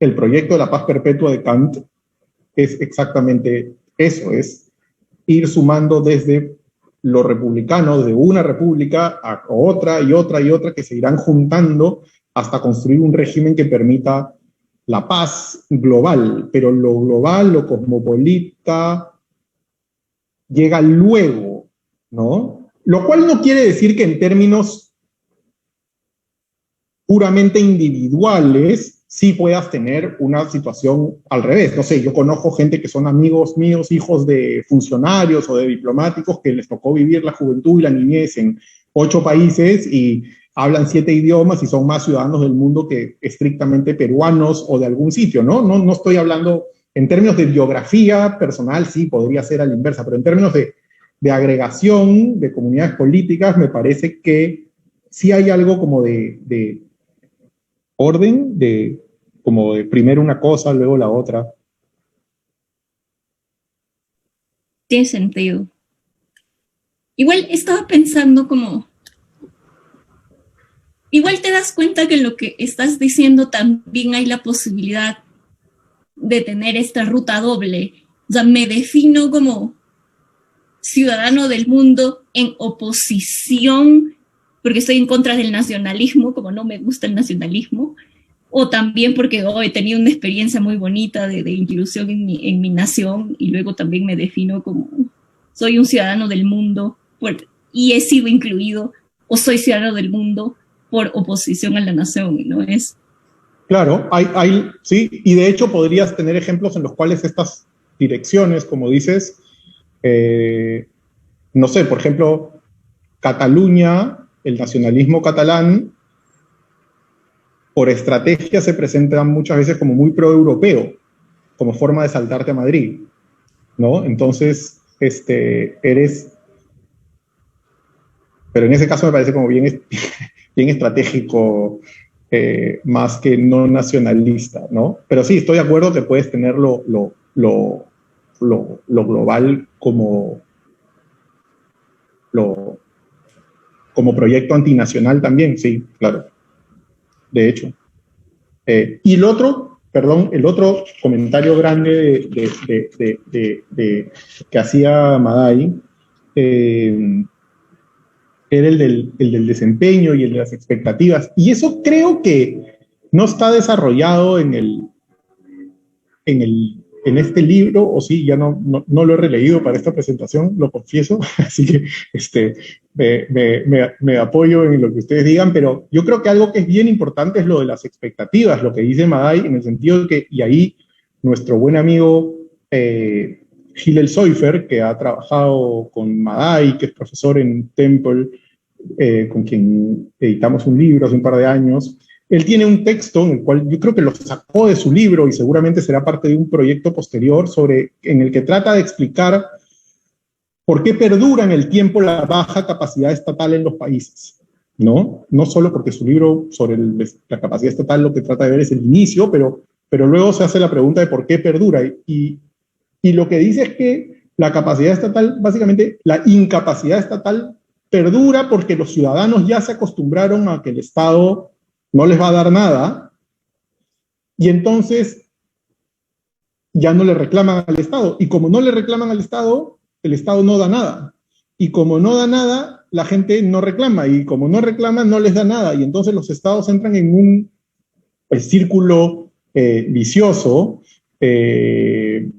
el proyecto de la paz perpetua de Kant es exactamente eso, es ir sumando desde lo republicano, de una república a otra y otra y otra, que se irán juntando hasta construir un régimen que permita la paz global, pero lo global, lo cosmopolita, llega luego, ¿no? Lo cual no quiere decir que en términos puramente individuales sí puedas tener una situación al revés. No sé, yo conozco gente que son amigos míos, hijos de funcionarios o de diplomáticos que les tocó vivir la juventud y la niñez en 8 países y hablan 7 idiomas y son más ciudadanos del mundo que estrictamente peruanos o de algún sitio, ¿no? No estoy hablando, en términos de biografía personal, sí, podría ser a la inversa, pero en términos de agregación de comunidades políticas, me parece que sí hay algo como de orden, como de primero una cosa, luego la otra. Tiene sentido. Igual estaba pensando como... Igual te das cuenta que en lo que estás diciendo también hay la posibilidad de tener esta ruta doble. O sea, me defino como ciudadano del mundo en oposición, porque estoy en contra del nacionalismo, como no me gusta el nacionalismo, o también porque he tenido una experiencia muy bonita de inclusión en mi nación, y luego también me defino como soy un ciudadano del mundo y he sido incluido, o soy ciudadano del mundo por oposición a la nación, ¿no es? Claro, sí, y de hecho podrías tener ejemplos en los cuales estas direcciones, como dices, no sé, por ejemplo, Cataluña, el nacionalismo catalán, por estrategia se presenta muchas veces como muy pro-europeo, como forma de saltarte a Madrid, ¿no? Entonces, eres... Pero en ese caso me parece como bien, bien estratégico, más que no nacionalista, ¿no? Pero sí, estoy de acuerdo que puedes tener lo global como proyecto antinacional también, sí, claro, de hecho. Y el otro comentario grande que hacía Madai, era el del desempeño y el de las expectativas. Y eso creo que no está desarrollado en este libro, o sí, ya no lo he releído para esta presentación, lo confieso, así que me apoyo en lo que ustedes digan, pero yo creo que algo que es bien importante es lo de las expectativas, lo que dice Madai, en el sentido de que, y ahí nuestro buen amigo Hillel Seufer, que ha trabajado con Madai, que es profesor en Temple, con quien editamos un libro hace un par de años. Él tiene un texto en el cual yo creo que lo sacó de su libro y seguramente será parte de un proyecto posterior en el que trata de explicar por qué perdura en el tiempo la baja capacidad estatal en los países, ¿no? No solo porque su libro sobre la capacidad estatal lo que trata de ver es el inicio, pero luego se hace la pregunta de por qué perdura. Y lo que dice es que la capacidad estatal, básicamente la incapacidad estatal, perdura porque los ciudadanos ya se acostumbraron a que el Estado no les va a dar nada, y entonces ya no le reclaman al Estado. Y como no le reclaman al Estado, el Estado no da nada. Y como no da nada, la gente no reclama. Y como no reclama, no les da nada. Y entonces los Estados entran en un círculo vicioso, que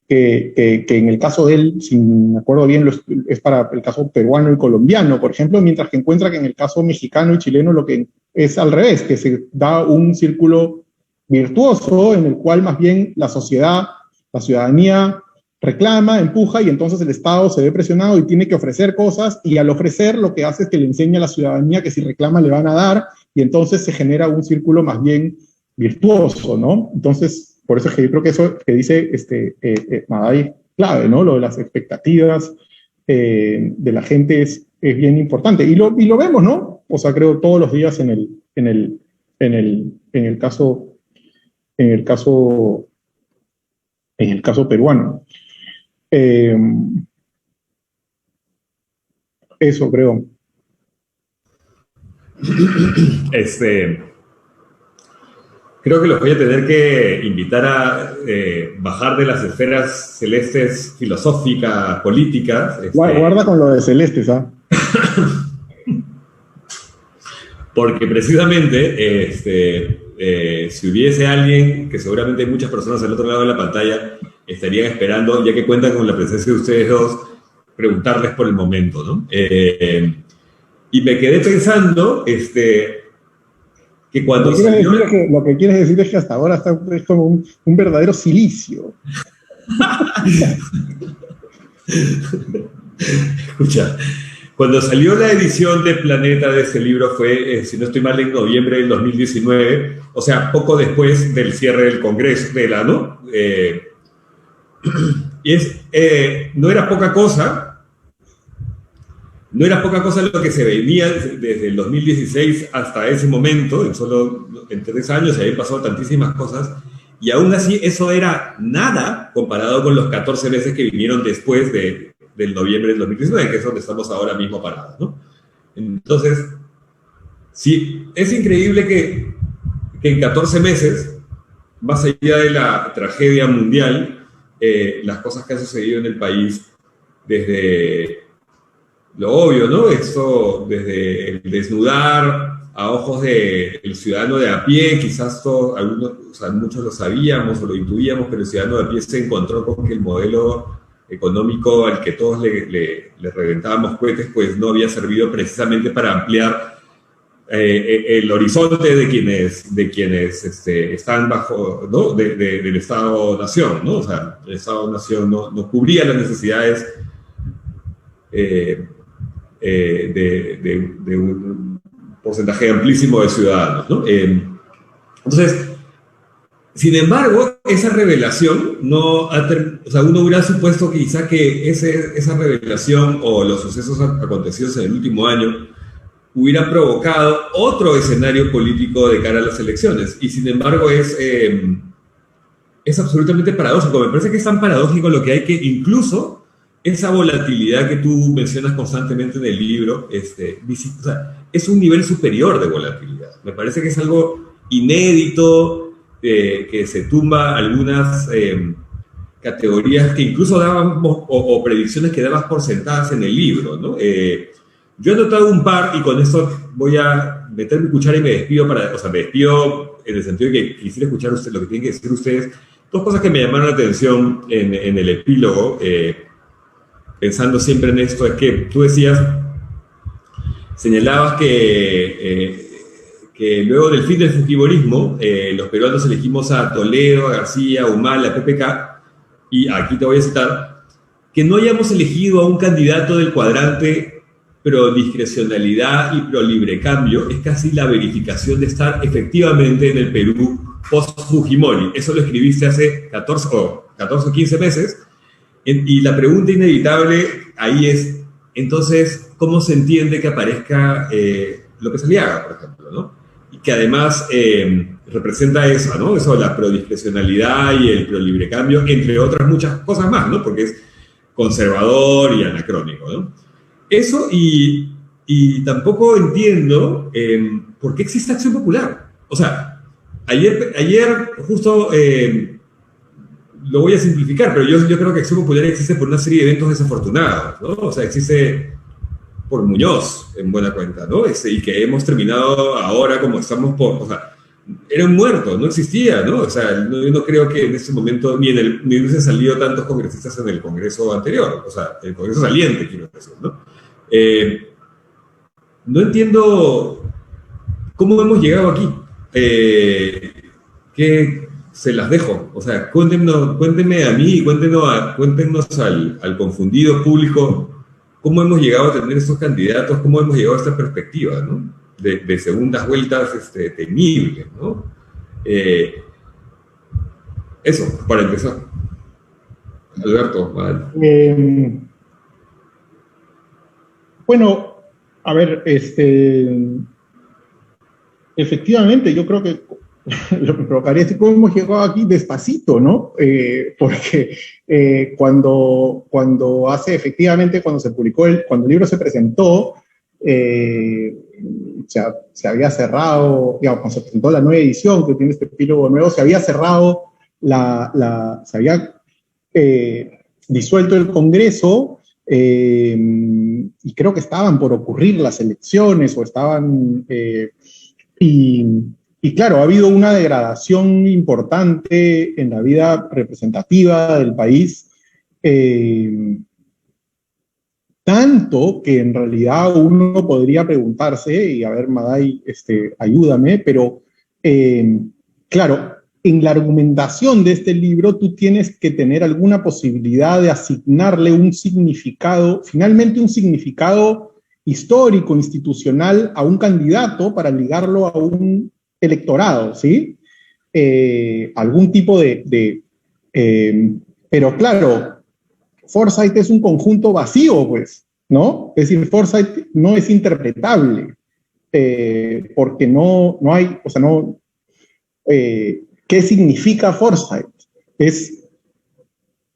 en el caso de él, si me acuerdo bien, es para el caso peruano y colombiano, por ejemplo, mientras que encuentra que en el caso mexicano y chileno lo que es al revés, que se da un círculo virtuoso en el cual más bien la sociedad, la ciudadanía reclama, empuja, y entonces el Estado se ve presionado y tiene que ofrecer cosas, y al ofrecer lo que hace es que le enseña a la ciudadanía que si reclama le van a dar, y entonces se genera un círculo más bien virtuoso, ¿no? Entonces, por eso es que yo creo que eso que dice Madai clave, ¿no? Lo de las expectativas de la gente es bien importante. Y lo vemos, ¿no? O sea, creo todos los días en el caso peruano. Eso creo. Creo que los voy a tener que invitar a bajar de las esferas celestes filosóficas, políticas. Guarda con lo de celestes, ¿ah? Porque precisamente, si hubiese alguien, que seguramente hay muchas personas al otro lado de la pantalla estarían esperando, ya que cuentan con la presencia de ustedes dos, preguntarles por el momento, ¿no? Y me quedé pensando, que cuando lo que quieres decir es que hasta ahora es como un verdadero silicio. Escucha, cuando salió la edición de Planeta de ese libro fue, si no estoy mal, en noviembre del 2019, o sea, poco después del cierre del Congreso, ¿no? Y no era poca cosa. No era poca cosa lo que se venía desde el 2016 hasta ese momento, en 3 años se habían pasado tantísimas cosas, y aún así eso era nada comparado con los 14 meses que vinieron después del noviembre del 2019, que es donde estamos ahora mismo parados, ¿no? Entonces, sí, es increíble que en 14 meses, más allá de la tragedia mundial, las cosas que han sucedido en el país desde lo obvio, ¿no? Esto desde el desnudar a ojos del ciudadano de a pie, quizás muchos lo sabíamos o lo intuíamos, pero el ciudadano de a pie se encontró con que el modelo económico al que todos le reventábamos cohetes, pues no había servido precisamente para ampliar el horizonte de quienes están bajo, ¿no? del Estado-Nación, ¿no? O sea, el Estado-Nación no cubría las necesidades de un porcentaje amplísimo de ciudadanos, ¿no? Entonces, sin embargo, esa revelación no ha o sea, uno hubiera supuesto quizá que esa revelación o los sucesos acontecidos en el último año hubiera provocado otro escenario político de cara a las elecciones. Y sin embargo es absolutamente paradójico. Me parece que es tan paradójico lo que hay que incluso esa volatilidad que tú mencionas constantemente en el libro, o sea, es un nivel superior de volatilidad. Me parece que es algo inédito, que se tumba algunas categorías que incluso daban, o predicciones que dabas por sentadas en el libro, ¿no? Yo he notado un par, y con esto voy a meter mi cuchara y me despido o sea, me despido en el sentido de que quisiera escuchar lo que tienen que decir ustedes. Dos cosas que me llamaron la atención en el epílogo, pensando siempre en esto, es que tú señalabas que luego del fin del fujimorismo, los peruanos elegimos a Toledo, a García, a Humala, a PPK, y aquí te voy a citar, que no hayamos elegido a un candidato del cuadrante pro discrecionalidad y pro libre cambio es casi la verificación de estar efectivamente en el Perú post-Fujimori. Eso lo escribiste hace 14 o 15 meses, y la pregunta inevitable ahí es, entonces, ¿cómo se entiende que aparezca López Aliaga, por ejemplo, ¿no? Y que además representa eso, ¿no? Eso, la prodiscrecionalidad y el prolibre cambio, entre otras muchas cosas más, ¿no? Porque es conservador y anacrónico, ¿no? Eso, y tampoco entiendo por qué existe Acción Popular. O sea, ayer justo, lo voy a simplificar, pero yo creo que Acción Popular existe por una serie de eventos desafortunados, ¿no? O sea, existe por Muñoz, en buena cuenta, ¿no? Y que hemos terminado ahora como estamos o sea, era un muerto, no existía, ¿no? O sea, yo no creo que en ese momento ni hubiesen salido tantos congresistas en el Congreso anterior, o sea, el Congreso saliente, quiero decir, ¿no? No entiendo cómo hemos llegado aquí. Que se las dejo. O sea, cuéntenme a mí, cuéntenos al confundido público cómo hemos llegado a tener estos candidatos, cómo hemos llegado a esta perspectiva, ¿no? De segundas vueltas temibles, ¿no? Eso, para empezar. Alberto, vale. Bueno, a ver, efectivamente, yo creo que lo que provocaría es cómo hemos llegado aquí despacito, ¿no? Porque cuando se publicó, cuando el libro se presentó, se había cerrado, digamos, cuando se presentó la nueva edición, que tiene este epílogo nuevo, se había cerrado, se había disuelto el Congreso, y creo que estaban por ocurrir las elecciones, o estaban, y claro, ha habido una degradación importante en la vida representativa del país, tanto que en realidad uno podría preguntarse, y a ver, Maday, ayúdame, pero claro, en la argumentación de este libro tú tienes que tener alguna posibilidad de asignarle un significado, finalmente un significado histórico, institucional, a un candidato para ligarlo a un electorado, ¿sí? Algún tipo pero claro, Forsyth es un conjunto vacío, pues, ¿no? Es decir, Forsyth no es interpretable, porque no hay, o sea, no... ¿qué significa Forsyth?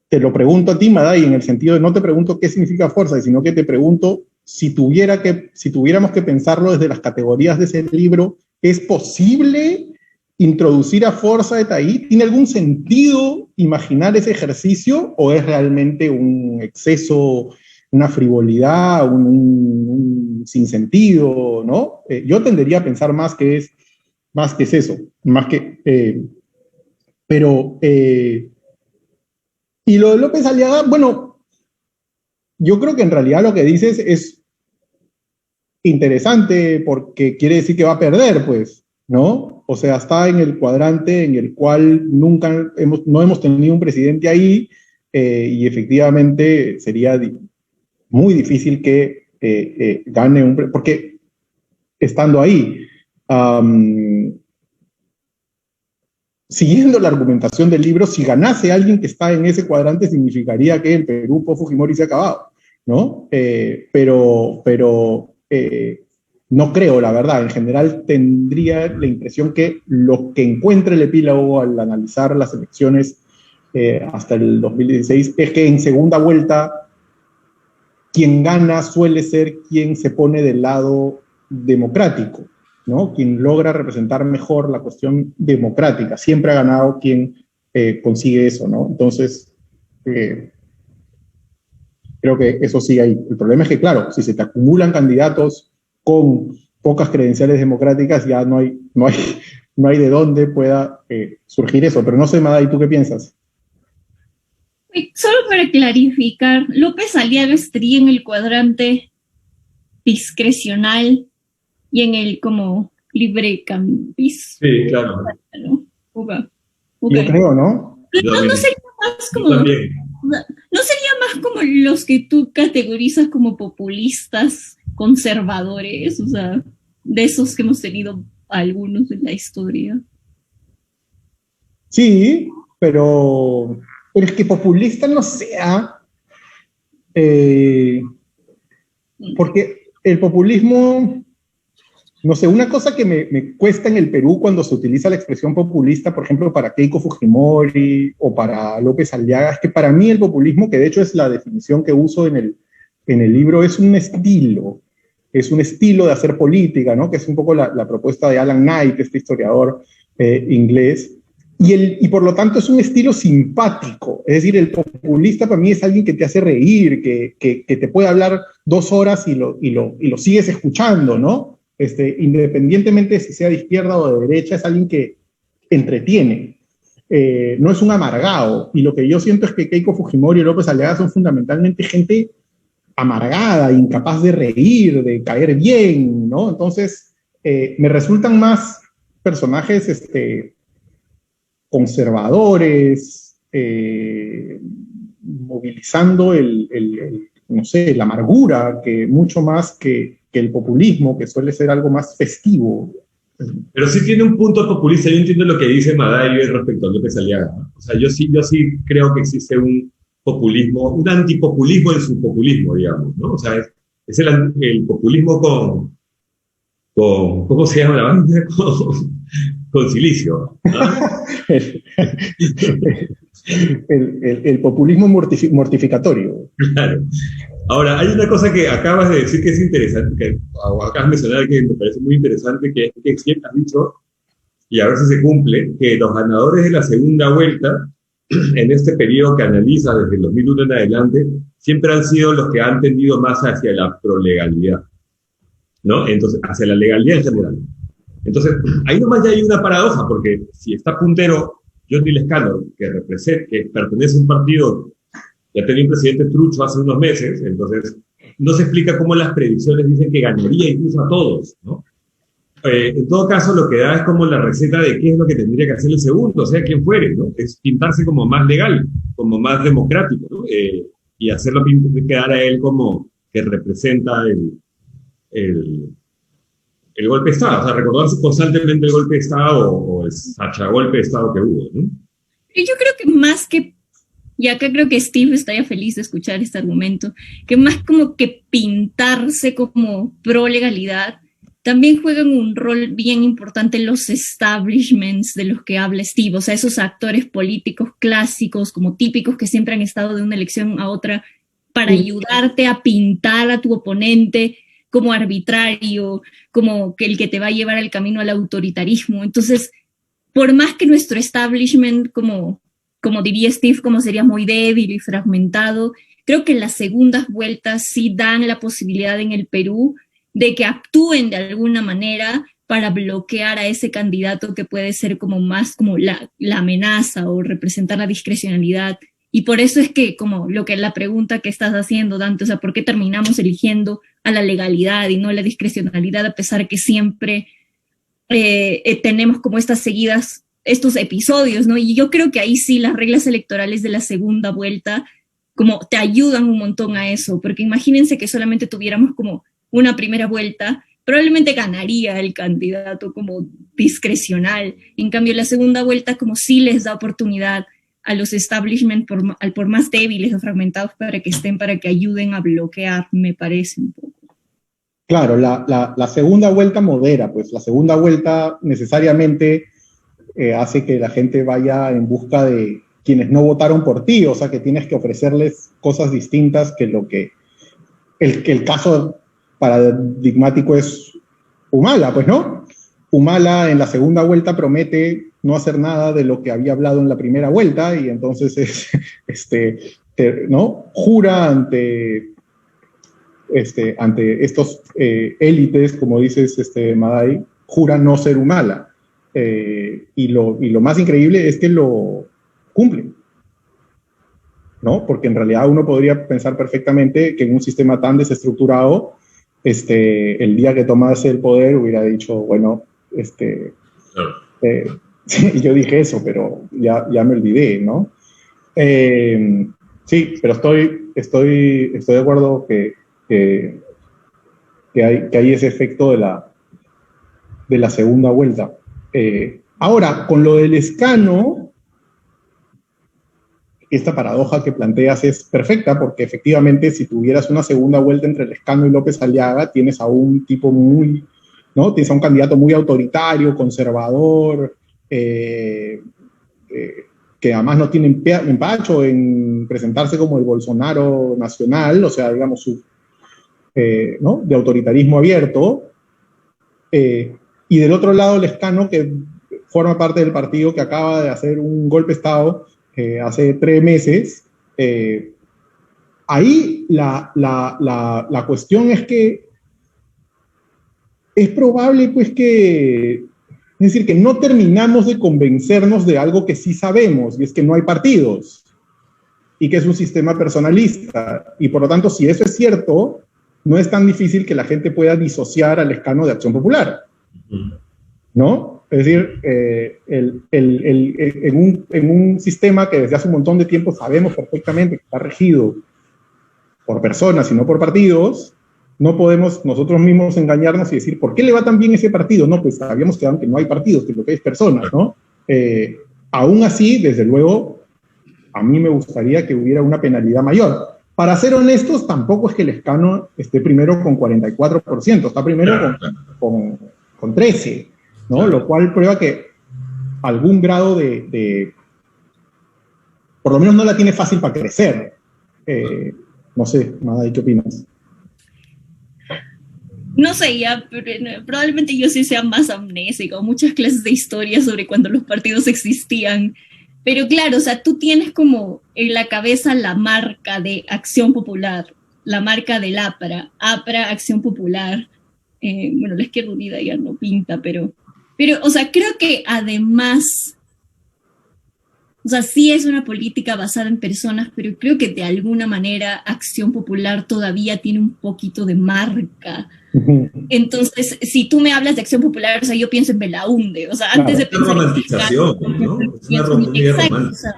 Te lo pregunto a ti, Maday, en el sentido de no te pregunto qué significa Forsyth, sino que te pregunto si tuviéramos que pensarlo desde las categorías de ese libro, ¿es posible introducir a Forsyth ahí? ¿Tiene algún sentido imaginar ese ejercicio o es realmente un exceso, una frivolidad, un sinsentido, ¿no? Yo tendería a pensar más que es eso, más que... y lo de López Aliaga, bueno, yo creo que en realidad lo que dices es interesante porque quiere decir que va a perder, pues, ¿no? O sea, está en el cuadrante en el cual no hemos tenido un presidente ahí, y efectivamente sería muy difícil que gane porque estando ahí, siguiendo la argumentación del libro, si ganase alguien que está en ese cuadrante, significaría que el Perú post-Fujimori se ha acabado, ¿no? Pero no creo, la verdad. En general, tendría la impresión que lo que encuentra el epílogo al analizar las elecciones hasta el 2016 es que en segunda vuelta quien gana suele ser quien se pone del lado democrático, ¿no? Quien logra representar mejor la cuestión democrática. Siempre ha ganado quien consigue eso, ¿no? Entonces, creo que eso sí hay. El problema es que, claro, si se te acumulan candidatos con pocas credenciales democráticas, ya no hay de dónde pueda surgir eso. Pero no sé, Mada, ¿y tú qué piensas? Solo para clarificar, López Aliaga estaría en el cuadrante discrecional y en el como librecambismo. Sí, claro. ¿No? Okay. Yo creo, ¿no? No sería más como... ¿No sería más como los que tú categorizas como populistas, conservadores? O sea, de esos que hemos tenido algunos en la historia. Sí, pero es que populista no sea, porque el populismo, no sé, una cosa que me cuesta en el Perú cuando se utiliza la expresión populista, por ejemplo, para Keiko Fujimori o para López Aliaga, es que para mí el populismo, que de hecho es la definición que uso en el libro, es un estilo de hacer política, ¿no? Que es un poco la propuesta de Alan Knight, este historiador inglés, y por lo tanto es un estilo simpático. Es decir, el populista para mí es alguien que te hace reír, que te puede hablar 2 horas y lo sigues escuchando, ¿no? Independientemente de si sea de izquierda o de derecha, es alguien que entretiene. No es un amargado. Y lo que yo siento es que Keiko Fujimori y López Aliaga son fundamentalmente gente amargada, incapaz de reír, de caer bien, ¿no? Entonces, me resultan más personajes conservadores, movilizando no sé, la amargura, que mucho más que el populismo, que suele ser algo más festivo. Pero sí tiene un punto populista. Yo entiendo lo que dice Madayo respecto a López Aliaga, ¿no? O sea, yo sí creo que existe un populismo, un antipopulismo en su populismo, digamos, ¿no? O sea, es el populismo con ¿cómo se llama la banda? Con silicio, ¿no? el populismo mortificatorio. Claro. Ahora, hay una cosa que acabas de decir que es interesante, que acabas de mencionar que me parece muy interesante, que es que siempre has dicho, y a ver si se cumple, que los ganadores de la segunda vuelta, en este periodo que analiza desde el 2001 en adelante, siempre han sido los que han tendido más hacia la prolegalidad, ¿no? Entonces, hacia la legalidad en general. Entonces, ahí nomás ya hay una paradoja, porque si está puntero Jordi Lezcano, que pertenece a un partido, ya tenía un presidente trucho hace unos meses, entonces no se explica cómo las predicciones dicen que ganaría incluso a todos, ¿no? En todo caso, lo que da es como la receta de qué es lo que tendría que hacer el segundo, o sea, quien fuere, ¿no? Es pintarse como más legal, como más democrático, ¿no? Y hacerlo quedar a él como que representa el golpe de Estado, o sea, recordarse constantemente el golpe de Estado o el golpe de Estado que hubo, ¿no? Yo creo que más que, y acá creo que Steve estaría feliz de escuchar este argumento, que más como que pintarse como pro legalidad, también juegan un rol bien importante los establishments de los que habla Steve, o sea, esos actores políticos clásicos, como típicos que siempre han estado de una elección a otra para ayudarte a pintar a tu oponente como arbitrario, como que el que te va a llevar al camino al autoritarismo. Entonces, por más que nuestro establishment, como diría Steve, como sería muy débil y fragmentado, creo que las segundas vueltas sí dan la posibilidad en el Perú de que actúen de alguna manera para bloquear a ese candidato que puede ser como más como la amenaza o representar la discrecionalidad. Y por eso es que, como la pregunta que estás haciendo, Dante, o sea, ¿por qué terminamos eligiendo a la legalidad y no a la discrecionalidad, a pesar que siempre tenemos como estos episodios, ¿no? Y yo creo que ahí sí las reglas electorales de la segunda vuelta como te ayudan un montón a eso, porque imagínense que solamente tuviéramos como una primera vuelta, probablemente ganaría el candidato como discrecional. En cambio, la segunda vuelta como sí les da oportunidad a los establishment, por más débiles o fragmentados para que estén, para que ayuden a bloquear, me parece un poco. Claro, la segunda vuelta modera, pues la segunda vuelta necesariamente hace que la gente vaya en busca de quienes no votaron por ti, o sea que tienes que ofrecerles cosas distintas que lo que el caso paradigmático es Humala, pues, ¿no? Humala en la segunda vuelta promete no hacer nada de lo que había hablado en la primera vuelta y entonces ¿no? Jura ante estos élites, como dices, Madai, jura no ser Humala. Y lo más increíble es que lo cumplen, ¿no? Porque en realidad uno podría pensar perfectamente que en un sistema tan desestructurado, el día que tomase el poder hubiera dicho, bueno, sí, yo dije eso, pero ya me olvidé, ¿no? Sí, pero estoy de acuerdo que hay ese efecto de la segunda vuelta. Ahora, con lo del escano, esta paradoja que planteas es perfecta, porque efectivamente si tuvieras una segunda vuelta entre Lescano y López Aliaga, tienes a un tipo muy, ¿no? Tienes a un candidato muy autoritario, conservador, que además no tiene empacho en presentarse como el Bolsonaro nacional, o sea, digamos, ¿no? De autoritarismo abierto. Y del otro lado, Lescano, que forma parte del partido que acaba de hacer un golpe de Estado hace 3 meses. Ahí la cuestión es que es probable, pues, es decir, que no terminamos de convencernos de algo que sí sabemos, y es que no hay partidos, y que es un sistema personalista. Y por lo tanto, si eso es cierto, no es tan difícil que la gente pueda disociar al Lescano de Acción Popular, ¿no? Es decir, en un sistema que desde hace un montón de tiempo sabemos perfectamente que está regido por personas y no por partidos, no podemos nosotros mismos engañarnos y decir, ¿por qué le va tan bien ese partido? No, pues habíamos quedado que no hay partidos, que lo que hay es personas, ¿no? Aún así, desde luego, a mí me gustaría que hubiera una penalidad mayor. Para ser honestos, tampoco es que Lescano esté primero con 44%, está primero con 13%, ¿no? Lo cual prueba que algún grado por lo menos no la tiene fácil para crecer. No sé, Madai, ¿qué opinas? No sé, probablemente yo sí sea más amnésico, muchas clases de historia sobre cuando los partidos existían, pero claro, o sea, tú tienes como en la cabeza la marca de Acción Popular, la marca del APRA, Acción Popular, bueno, la Izquierda Unida ya no pinta, pero, o sea, creo que además, o sea, sí es una política basada en personas, pero creo que de alguna manera Acción Popular todavía tiene un poquito de marca. Entonces, si tú me hablas de Acción Popular, o sea, yo pienso en Belaúnde, o sea, antes de pensar en romantización, ¿no? Es una romántica romántica.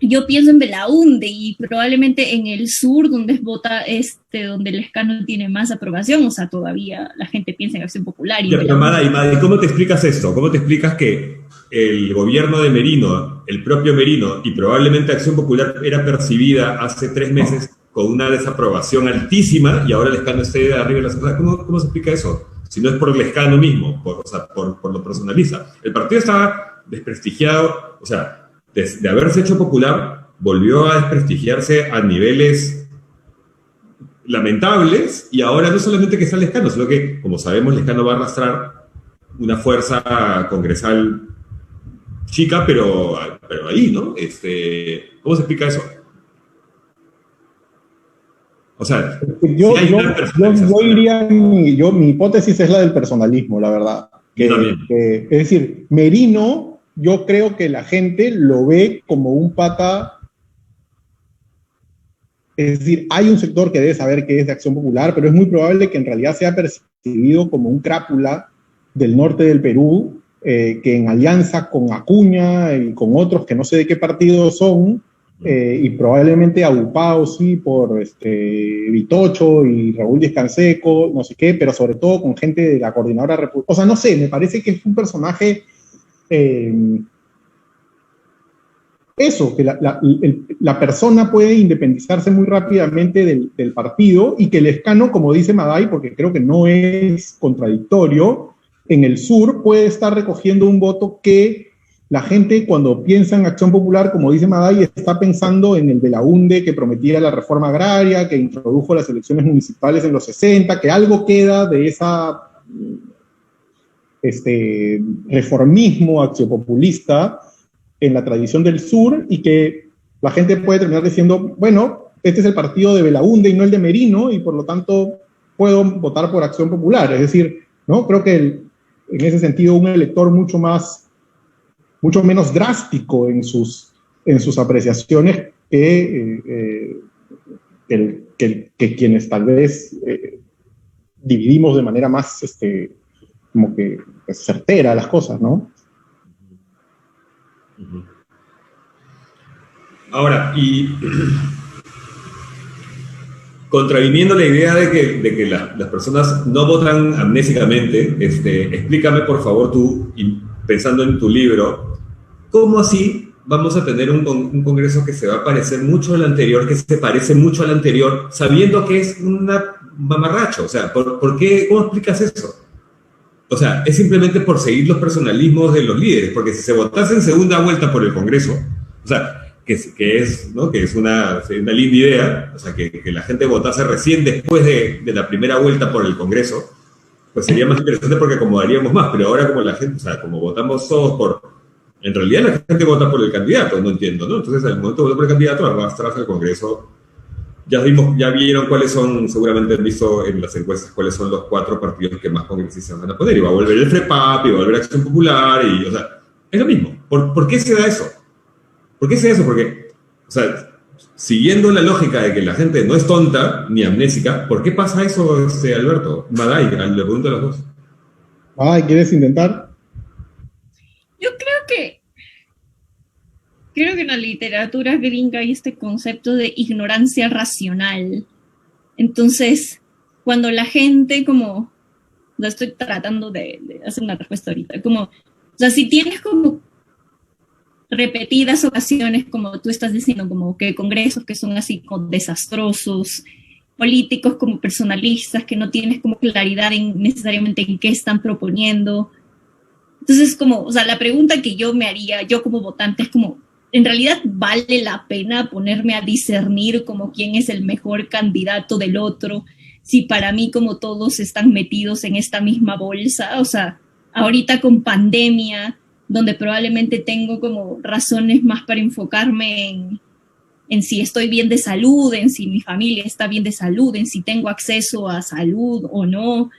Yo pienso en Belaúnde y probablemente en el sur, donde donde el Lescano tiene más aprobación, o sea, todavía la gente piensa en Acción Popular. Pero Madai, ¿cómo te explicas esto? ¿Cómo te explicas que el gobierno de Merino, el propio Merino, y probablemente Acción Popular era percibida hace 3 meses con una desaprobación altísima y ahora Lescano esté arriba de las cosas? ¿Cómo se explica eso? Si no es por Lescano mismo, por lo personaliza. El partido estaba desprestigiado, o sea, de haberse hecho popular, volvió a desprestigiarse a niveles lamentables, y ahora no solamente que está Lescano, sino que, como sabemos, Lescano va a arrastrar una fuerza congresal chica, pero ahí, ¿no? ¿Cómo se explica eso? O sea, yo diría, mi hipótesis es la del personalismo, la verdad. Es decir, Merino, yo creo que la gente lo ve como un pata. Es decir, hay un sector que debe saber que es de Acción Popular, pero es muy probable que en realidad sea percibido como un crápula del norte del Perú, que en alianza con Acuña y con otros que no sé de qué partido son, y probablemente agupado, sí, por Vitocho y Raúl Díez Canseco, no sé qué, pero sobre todo con gente de la Coordinadora Republicana. O sea, no sé, me parece que es un personaje... eso, que la persona puede independizarse muy rápidamente del partido y que el escano, como dice Maday, porque creo que no es contradictorio, en el sur puede estar recogiendo un voto que la gente cuando piensa en Acción Popular, como dice Maday, está pensando en el Belaunde que prometía la reforma agraria, que introdujo las elecciones municipales en los 60, que algo queda de esa reformismo acciopopulista en la tradición del sur y que la gente puede terminar diciendo, bueno, este es el partido de Belaunde y no el de Merino y por lo tanto puedo votar por Acción Popular. Es decir, ¿no? Creo que en ese sentido un elector mucho menos drástico en sus apreciaciones que quienes tal vez dividimos de manera más como que certera las cosas, ¿no? Ahora, y contraviniendo la idea de que las personas no votan amnésicamente, explícame por favor tú, pensando en tu libro, ¿cómo así vamos a tener un congreso que se va a parecer mucho al anterior, que se parece mucho al anterior, sabiendo que es una mamarracho? O sea, ¿por qué? ¿Cómo explicas eso? O sea, es simplemente por seguir los personalismos de los líderes, porque si se votase en segunda vuelta por el Congreso, o sea, que es una linda idea, o sea, que la gente votase recién después de la primera vuelta por el Congreso, pues sería más interesante porque acomodaríamos más, pero ahora como la gente, o sea, como votamos todos en realidad la gente vota por el candidato, no entiendo, ¿no? Entonces al momento de votar por el candidato, arrastras al Congreso. Ya vieron cuáles son, seguramente han visto en las encuestas cuáles son los 4 partidos que más congresistas van a poner. Y va a volver el FREPAP, y va a volver Acción Popular, y, o sea, es lo mismo. ¿Por qué se da eso? ¿Por qué se da eso? Porque, o sea, siguiendo la lógica de que la gente no es tonta ni amnésica, ¿por qué pasa eso, Alberto? Maday, le pregunto a los dos. Maday, ¿quieres intentar? Yo creo que en la literatura gringa hay este concepto de ignorancia racional. Entonces, cuando la gente como... Lo estoy tratando de hacer una respuesta ahorita. Como, o sea, si tienes como repetidas ocasiones, como tú estás diciendo, como que congresos que son así como desastrosos, políticos como personalistas, que no tienes como claridad necesariamente en qué están proponiendo. Entonces, como, o sea, la pregunta que yo me haría, yo como votante, es como, ¿en realidad vale la pena ponerme a discernir como quién es el mejor candidato del otro? Si para mí como todos están metidos en esta misma bolsa, o sea, ahorita con pandemia, donde probablemente tengo como razones más para enfocarme en si estoy bien de salud, en si mi familia está bien de salud, en si tengo acceso a salud o no.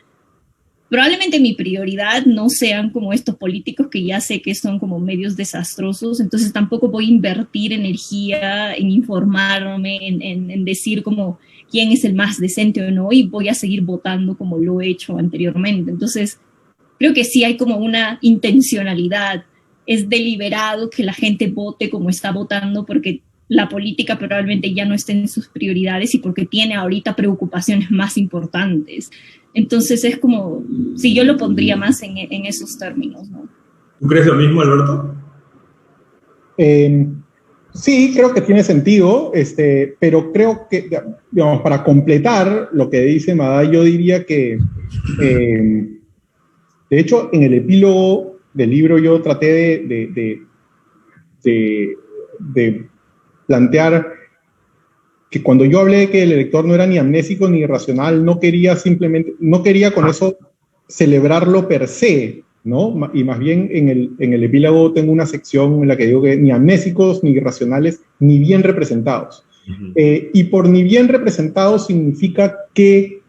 Probablemente mi prioridad no sean como estos políticos que ya sé que son como medios desastrosos, entonces tampoco voy a invertir energía en informarme, en decir como quién es el más decente o no, y voy a seguir votando como lo he hecho anteriormente. Entonces, creo que sí hay como una intencionalidad, es deliberado que la gente vote como está votando porque la política probablemente ya no esté en sus prioridades y porque tiene ahorita preocupaciones más importantes. Entonces es como, si yo lo pondría más en esos términos, ¿no? ¿Tú crees lo mismo, Alberto? Sí, creo que tiene sentido, pero creo que, digamos, para completar lo que dice Maday, yo diría que, de hecho, en el epílogo del libro yo traté de plantear que cuando yo hablé de que el elector no era ni amnésico ni irracional, no quería con eso celebrarlo per se, ¿no? Y más bien en el epílogo tengo una sección en la que digo que ni amnésicos ni irracionales, ni bien representados. Uh-huh. Y por ni bien representados significa que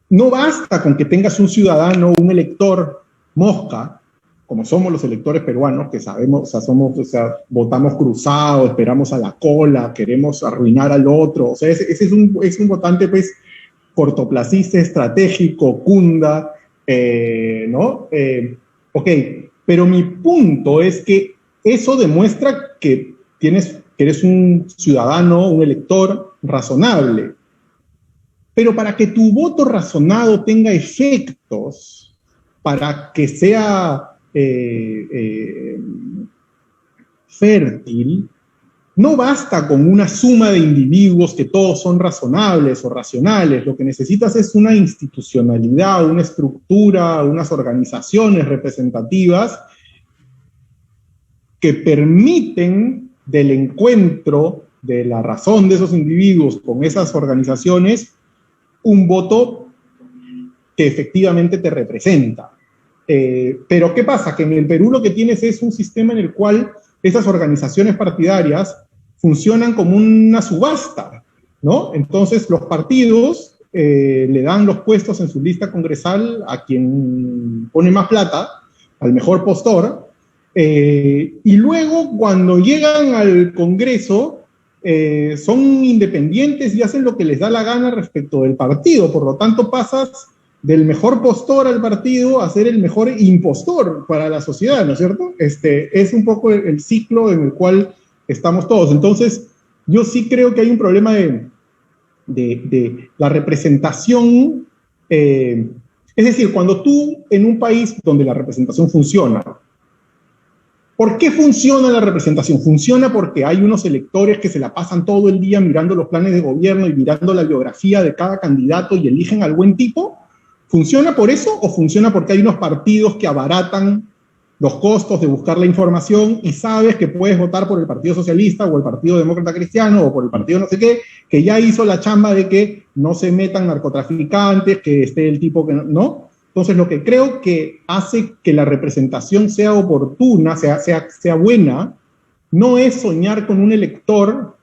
no basta con que tengas un ciudadano, un elector mosca, como somos los electores peruanos, que sabemos, votamos cruzado, esperamos a la cola, queremos arruinar al otro. O sea, ese es un votante, pues, cortoplacista, estratégico, cunda, ¿no? Ok, pero mi punto es que eso demuestra que que eres un ciudadano, un elector razonable. Pero para que tu voto razonado tenga efectos, para que sea fértil, no basta con una suma de individuos que todos son razonables o racionales. Lo que necesitas es una institucionalidad, una estructura, unas organizaciones representativas que permiten del encuentro de la razón de esos individuos con esas organizaciones un voto que efectivamente te representa. Pero ¿qué pasa? Que en el Perú lo que tienes es un sistema en el cual esas organizaciones partidarias funcionan como una subasta, ¿no? Entonces los partidos le dan los puestos en su lista congresal a quien pone más plata, al mejor postor, y luego cuando llegan al Congreso son independientes y hacen lo que les da la gana respecto del partido. Por lo tanto pasas del mejor postor al partido a ser el mejor impostor para la sociedad, ¿no es cierto? Es un poco el ciclo en el cual estamos todos. Entonces, yo sí creo que hay un problema de la representación. Es decir, cuando tú en un país donde la representación funciona, ¿por qué funciona la representación? Funciona porque hay unos electores que se la pasan todo el día mirando los planes de gobierno y mirando la biografía de cada candidato y eligen al buen tipo. ¿Funciona por eso o funciona porque hay unos partidos que abaratan los costos de buscar la información y sabes que puedes votar por el Partido Socialista o el Partido Demócrata Cristiano o por el partido no sé qué, que ya hizo la chamba de que no se metan narcotraficantes, que esté el tipo que no? Entonces, lo que creo que hace que la representación sea oportuna, sea buena, no es soñar con un elector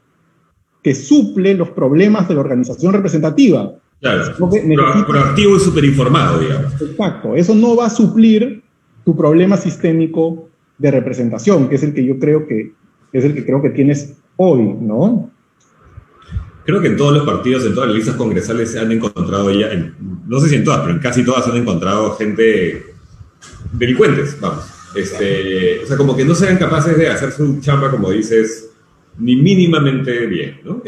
que suple los problemas de la organización representativa. Claro, proactivo y superinformado, digamos. Exacto, eso no va a suplir tu problema sistémico de representación, que es el que yo creo que tienes hoy, ¿no? Creo que en todos los partidos, en todas las listas congresales se han encontrado ya, no sé si en todas, pero en casi todas se han encontrado gente, delincuentes, vamos. O sea, como que no sean capaces de hacer su chamba, como dices, ni mínimamente bien, ¿no?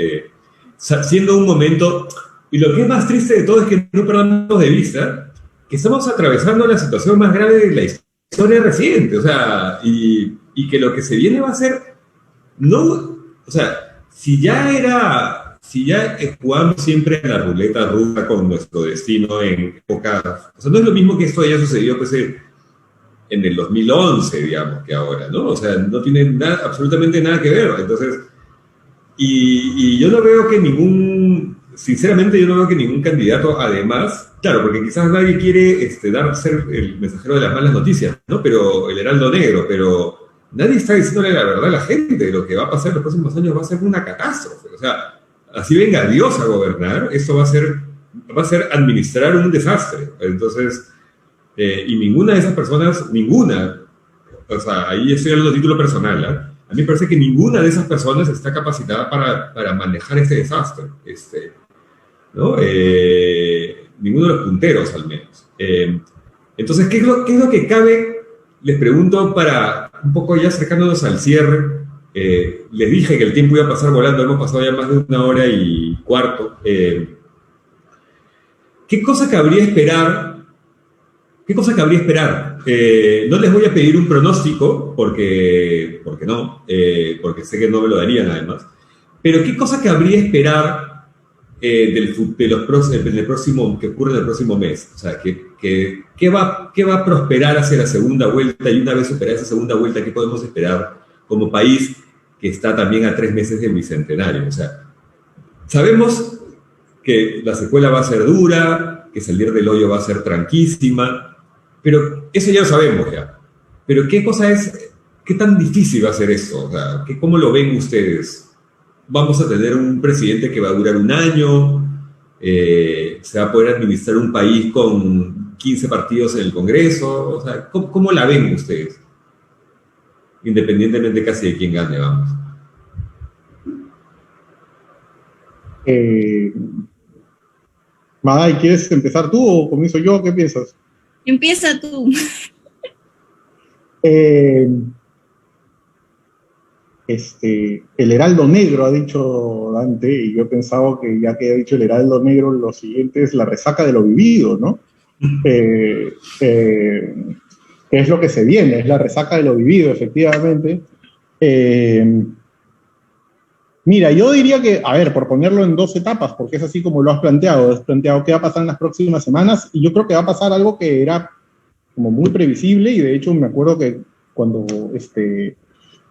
Siendo un momento, y lo que es más triste de todo es que no perdamos de vista que estamos atravesando la situación más grave de la historia reciente, o sea, y que lo que se viene va a ser, no, o sea, si ya jugamos siempre a la ruleta rusa con nuestro destino en época, o sea, no es lo mismo que esto haya sucedido pues, en el 2011, digamos, que ahora, ¿no? O sea, no tiene absolutamente nada que ver. Entonces, y yo no veo que sinceramente yo no veo que ningún candidato, además, claro, porque quizás nadie quiere ser el mensajero de las malas noticias, ¿no? Pero el heraldo negro, pero nadie está diciéndole la verdad a la gente. Lo que va a pasar en los próximos años va a ser una catástrofe. O sea, así venga Dios a gobernar, eso va a ser administrar un desastre. Entonces, y ninguna de esas personas, o sea, ahí estoy hablando de título personal, ¿eh? A mí me parece que ninguna de esas personas está capacitada para manejar este desastre, ¿no? Ninguno de los punteros, al menos. Entonces, ¿qué es lo que cabe? Les pregunto para un poco ya acercándonos al cierre. Les dije que el tiempo iba a pasar volando, hemos pasado ya más de 1 hora y cuarto. ¿Qué cosa cabría esperar? No les voy a pedir un pronóstico, porque no, porque sé que no me lo darían además, pero ¿qué cosa cabría esperar del próximo, que ocurre en el próximo mes? O sea, ¿qué va a prosperar hacia la segunda vuelta? Y una vez superada esa segunda vuelta, ¿qué podemos esperar como país que está también a 3 meses del bicentenario? O sea, sabemos que la secuela va a ser dura, que salir del hoyo va a ser tranquísima, pero eso ya lo sabemos ya. Pero ¿qué tan difícil va a ser eso? O sea, ¿cómo lo ven ustedes? ¿Vamos a tener un presidente que va a durar 1 año? ¿Se va a poder administrar un país con 15 partidos en el Congreso? O sea, ¿cómo la ven ustedes? Independientemente casi de quién gane, vamos. Maday, ¿quieres empezar tú o comienzo yo? ¿Qué piensas? Empieza tú. el heraldo negro, ha dicho Dante, y yo he pensado que ya que ha dicho el heraldo negro, lo siguiente es la resaca de lo vivido, ¿no? Es lo que se viene, es la resaca de lo vivido, efectivamente. Mira, yo diría que, a ver, por ponerlo en dos etapas, porque es así como lo has planteado qué va a pasar en las próximas semanas, y yo creo que va a pasar algo que era como muy previsible, y de hecho me acuerdo que cuando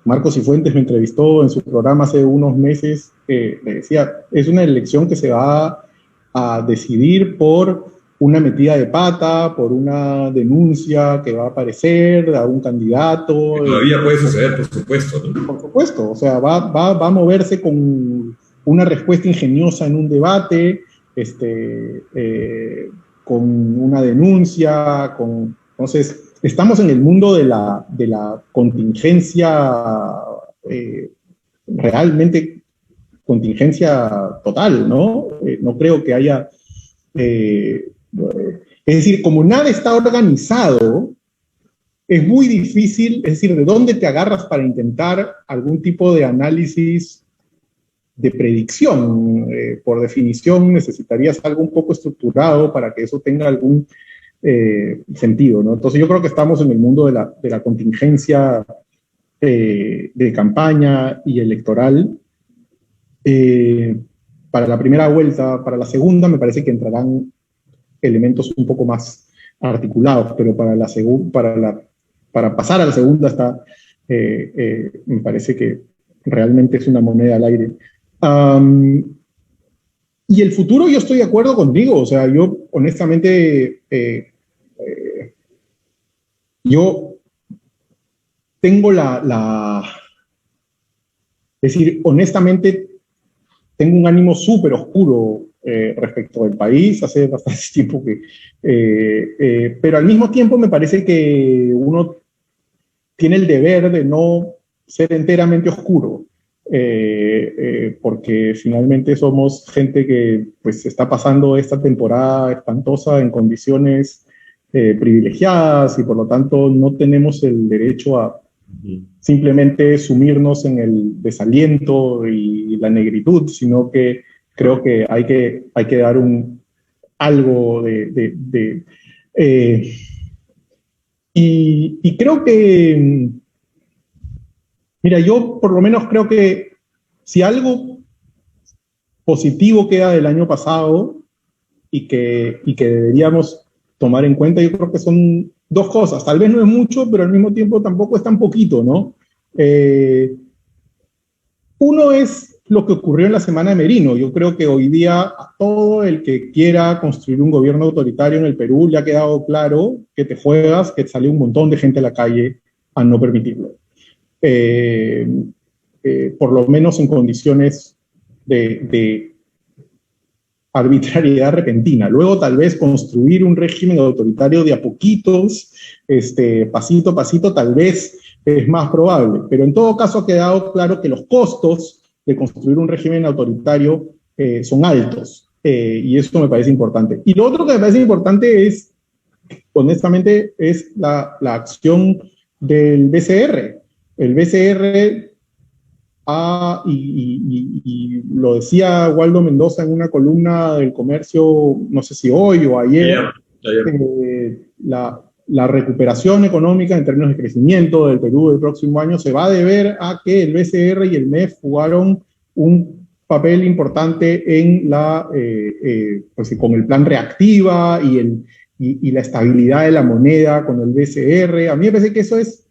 Marcos Cifuentes me entrevistó en su programa hace unos meses, le decía, es una elección que se va a decidir por una metida de pata, por una denuncia que va a aparecer a un candidato. Que todavía puede suceder, por supuesto, ¿no? Por supuesto, o sea, va a moverse con una respuesta ingeniosa en un debate, con una denuncia, entonces, estamos en el mundo de la contingencia, realmente contingencia total, ¿no? No creo que haya... es decir, como nada está organizado, es muy difícil, es decir, ¿de dónde te agarras para intentar algún tipo de análisis de predicción? Por definición, necesitarías algo un poco estructurado para que eso tenga algún sentido, ¿no? Entonces yo creo que estamos en el mundo de la contingencia de campaña y electoral. Para la primera vuelta, para la segunda me parece que entrarán elementos un poco más articulados, pero para pasar a la segunda me parece que realmente es una moneda al aire. Y el futuro, yo estoy de acuerdo contigo, o sea, yo honestamente, yo tengo es decir, honestamente, tengo un ánimo súper oscuro respecto del país, hace bastante tiempo pero al mismo tiempo me parece que uno tiene el deber de no ser enteramente oscuro. Porque finalmente somos gente que pues está pasando esta temporada espantosa en condiciones privilegiadas y por lo tanto no tenemos el derecho a simplemente sumirnos en el desaliento y la negritud, sino que creo que hay que dar algo y creo que mira, yo por lo menos creo que si algo positivo queda del año pasado y que deberíamos tomar en cuenta, yo creo que son dos cosas. Tal vez no es mucho, pero al mismo tiempo tampoco es tan poquito, ¿no? Uno es lo que ocurrió en la Semana de Merino. Yo creo que hoy día a todo el que quiera construir un gobierno autoritario en el Perú le ha quedado claro que te juegas, que salió un montón de gente a la calle a no permitirlo. Por lo menos en condiciones de arbitrariedad repentina. Luego tal vez construir un régimen autoritario de a poquitos, pasito a pasito, tal vez es más probable. Pero en todo caso ha quedado claro que los costos de construir un régimen autoritario son altos. Y eso me parece importante. Y lo otro que me parece importante es, honestamente, es la acción del BCR. El BCR y lo decía Waldo Mendoza en una columna del Comercio, no sé si hoy o ayer. La recuperación económica en términos de crecimiento del Perú del próximo año se va a deber a que el BCR y el MEF jugaron un papel importante en pues, con el plan Reactiva y la estabilidad de la moneda con el BCR. A mí me parece que eso es,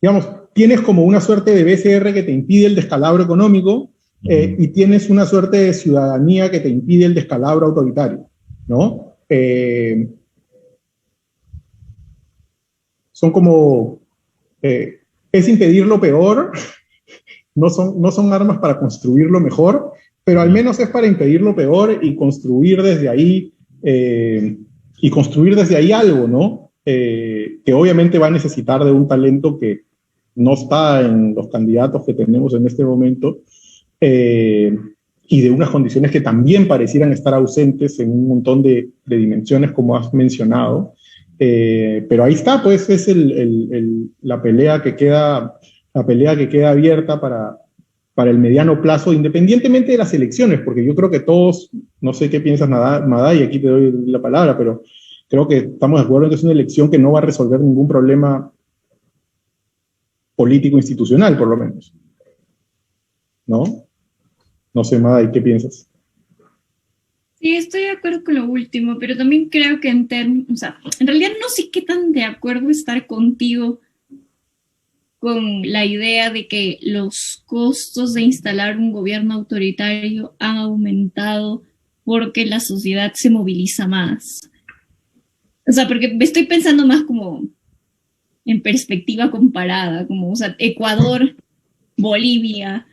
digamos, tienes como una suerte de BCR que te impide el descalabro económico y tienes una suerte de ciudadanía que te impide el descalabro autoritario, ¿no? Son como, es impedir lo peor, no son armas para construir lo mejor, pero al menos es para impedir lo peor y construir desde ahí algo, ¿no? Que obviamente va a necesitar de un talento que no está en los candidatos que tenemos en este momento, y de unas condiciones que también parecieran estar ausentes en un montón de dimensiones, como has mencionado. Pero ahí está, pues, es la pelea que queda la pelea que queda abierta para el mediano plazo, independientemente de las elecciones, porque yo creo que todos, no sé qué piensas, Maday, y aquí te doy la palabra, pero creo que estamos de acuerdo en que es una elección que no va a resolver ningún problema político institucional, por lo menos. ¿No? No sé, Maday, ¿qué piensas? Sí, estoy de acuerdo con lo último, pero también creo que en realidad no sé qué tan de acuerdo estar contigo con la idea de que los costos de instalar un gobierno autoritario han aumentado porque la sociedad se moviliza más. O sea, porque me estoy pensando más como en perspectiva comparada, como, o sea, Ecuador, Bolivia,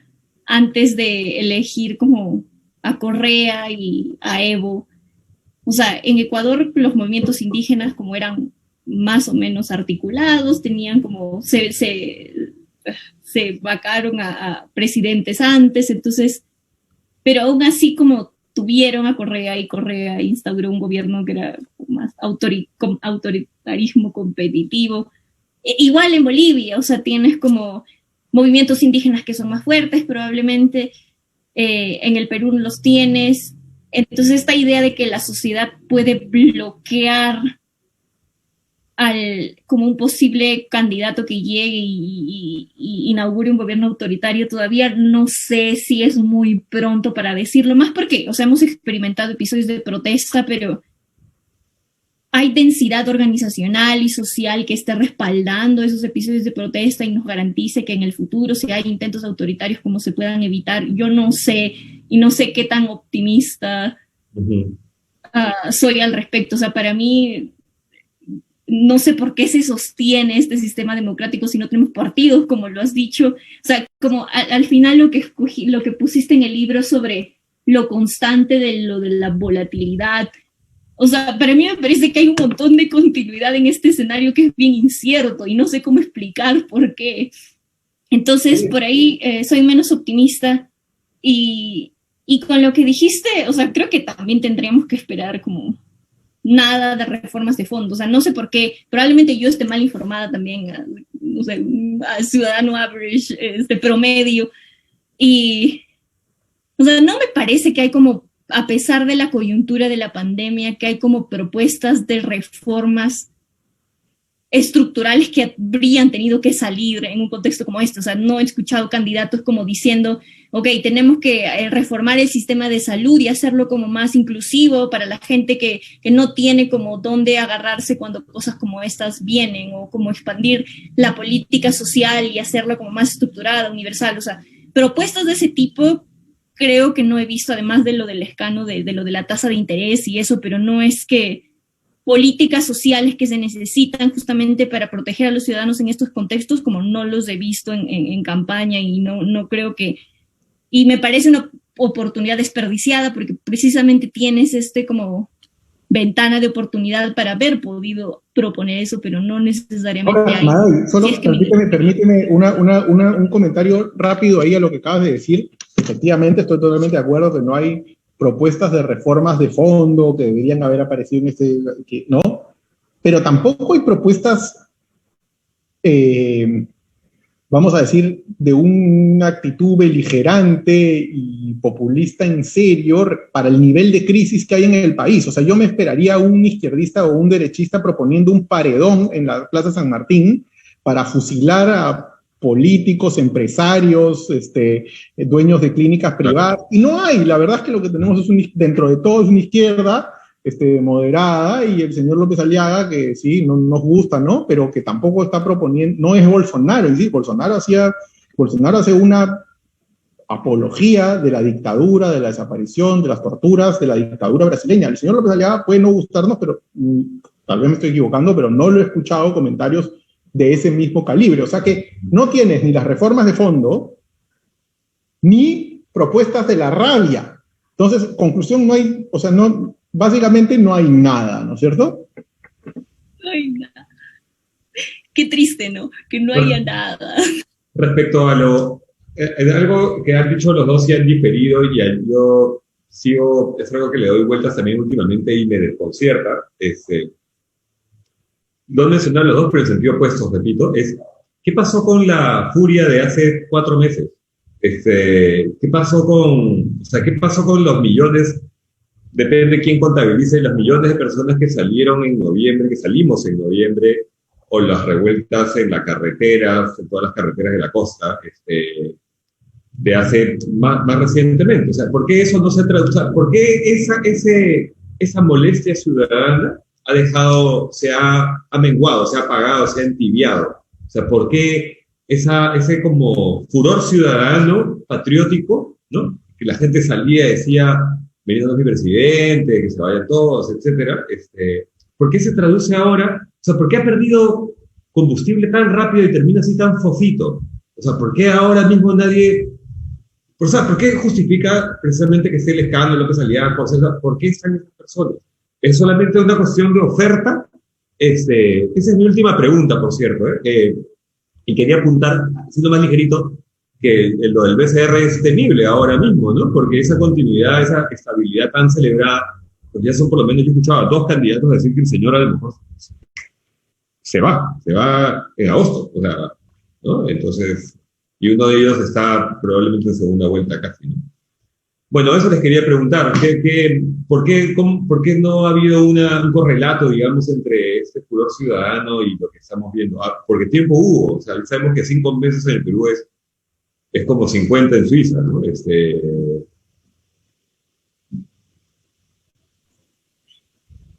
antes de elegir como a Correa y a Evo. O sea, en Ecuador los movimientos indígenas como eran más o menos articulados, tenían como, se vacaron a presidentes antes, entonces, pero aún así como tuvieron a Correa y Correa instauró un gobierno que era más autoritarismo competitivo. Igual en Bolivia, o sea, tienes como movimientos indígenas que son más fuertes, probablemente en el Perú los tienes. Entonces esta idea de que la sociedad puede bloquear como un posible candidato que llegue y inaugure un gobierno autoritario, todavía no sé si es muy pronto para decirlo, más porque, o sea, hemos experimentado episodios de protesta, pero hay densidad organizacional y social que esté respaldando esos episodios de protesta y nos garantice que en el futuro, si hay intentos autoritarios, cómo se puedan evitar. Yo no sé, y no sé qué tan optimista soy al respecto. O sea, para mí, no sé por qué se sostiene este sistema democrático si no tenemos partidos, como lo has dicho. O sea, como al final lo que pusiste en el libro sobre lo constante de la volatilidad. O sea, para mí me parece que hay un montón de continuidad en este escenario que es bien incierto y no sé cómo explicar por qué. Entonces, por ahí soy menos optimista y con lo que dijiste, o sea, creo que también tendríamos que esperar como nada de reformas de fondo. O sea, no sé por qué, probablemente yo esté mal informada también, no sé, a ciudadano average, promedio. Y, o sea, no me parece que hay como, a pesar de la coyuntura de la pandemia, que hay como propuestas de reformas estructurales que habrían tenido que salir en un contexto como este. O sea, no he escuchado candidatos como diciendo, ok, tenemos que reformar el sistema de salud y hacerlo como más inclusivo para la gente que no tiene como dónde agarrarse cuando cosas como estas vienen, o como expandir la política social y hacerla como más estructurada, universal. O sea, propuestas de ese tipo creo que no he visto, además de lo del escano, de lo de la tasa de interés y eso, pero no es que políticas sociales que se necesitan justamente para proteger a los ciudadanos en estos contextos, como no los he visto en campaña, y no creo que, y me parece una oportunidad desperdiciada porque precisamente tienes como ventana de oportunidad para haber podido proponer eso, pero no necesariamente ahora, hay. Madai, solo Si es que permíteme un comentario rápido ahí a lo que acabas de decir. Efectivamente, estoy totalmente de acuerdo que no hay propuestas de reformas de fondo que deberían haber aparecido en ¿no? Pero tampoco hay propuestas, vamos a decir, de una actitud beligerante y populista en serio para el nivel de crisis que hay en el país. O sea, yo me esperaría a un izquierdista o un derechista proponiendo un paredón en la Plaza San Martín para fusilar a políticos, empresarios, dueños de clínicas privadas, y no hay. La verdad es que lo que tenemos es dentro de todo es una izquierda moderada, y el señor López Aliaga, que sí, no nos gusta, ¿no? Pero que tampoco está proponiendo, no es Bolsonaro, y sí, Bolsonaro hace una apología de la dictadura, de la desaparición, de las torturas, de la dictadura brasileña. El señor López Aliaga puede no gustarnos, pero tal vez me estoy equivocando, pero no lo he escuchado comentarios de ese mismo calibre. O sea que no tienes ni las reformas de fondo, ni propuestas de la rabia. Entonces, conclusión, no hay, o sea, no, básicamente no hay nada, ¿no es cierto? no hay nada. Qué triste, ¿no? Que no haya nada. Respecto a algo que han dicho los dos y han diferido, y yo sigo, es algo que le doy vueltas también últimamente y me desconcierta, no mencionar los dos, pero en sentido opuesto, repito, es ¿qué pasó con la furia de hace 4 meses? ¿Qué pasó qué pasó con los millones? Depende de quién contabilice los millones de personas que salieron en noviembre, que salimos en noviembre, o las revueltas en las carreteras, en todas las carreteras de la costa, de hace más recientemente. O sea, ¿por qué eso no se traduce? ¿Por qué esa molestia ciudadana se ha menguado, se ha apagado, se ha entibiado? O sea, ¿por qué ese como furor ciudadano, patriótico, ¿no? Que la gente salía y decía, veniendo mi presidente, que se vayan todos, etcétera. ¿Por qué se traduce ahora? O sea, ¿por qué ha perdido combustible tan rápido y termina así tan fofito? O sea, ¿por qué ahora mismo nadie... O sea, ¿por qué justifica precisamente que esté el escándalo, López Aliaga? ¿Por qué están esas personas? ¿Es solamente una cuestión de oferta? Esa es mi última pregunta, por cierto, y quería apuntar, siendo más ligerito, que lo del BCR es temible ahora mismo, ¿no? Porque esa continuidad, esa estabilidad tan celebrada, pues ya son por lo menos, yo escuchaba a 2 candidatos decir que el señor a lo mejor se va en agosto, o sea, ¿no? Entonces, y uno de ellos está probablemente en segunda vuelta casi, ¿no? Bueno, eso les quería preguntar, ¿por qué no ha habido un correlato, digamos, entre este furor ciudadano y lo que estamos viendo? Porque tiempo hubo, o sea, sabemos que 5 meses en el Perú es como 50 en Suiza, ¿no?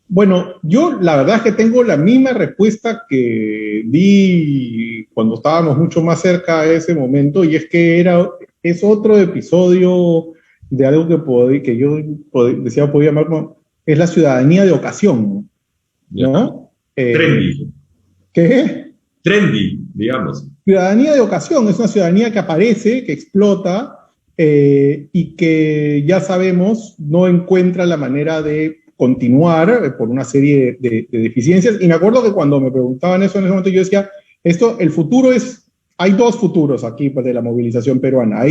Bueno, yo la verdad es que tengo la misma respuesta que di cuando estábamos mucho más cerca de ese momento, y es que es otro episodio de algo que yo decía podía llamar como, es la ciudadanía de ocasión, ¿no? Trendy. ¿Qué? Trendy, digamos. Ciudadanía de ocasión es una ciudadanía que aparece, que explota, y que ya sabemos no encuentra la manera de continuar por una serie de deficiencias. Y me acuerdo que cuando me preguntaban eso en ese momento, yo decía, el futuro hay 2 futuros aquí pues, de la movilización peruana.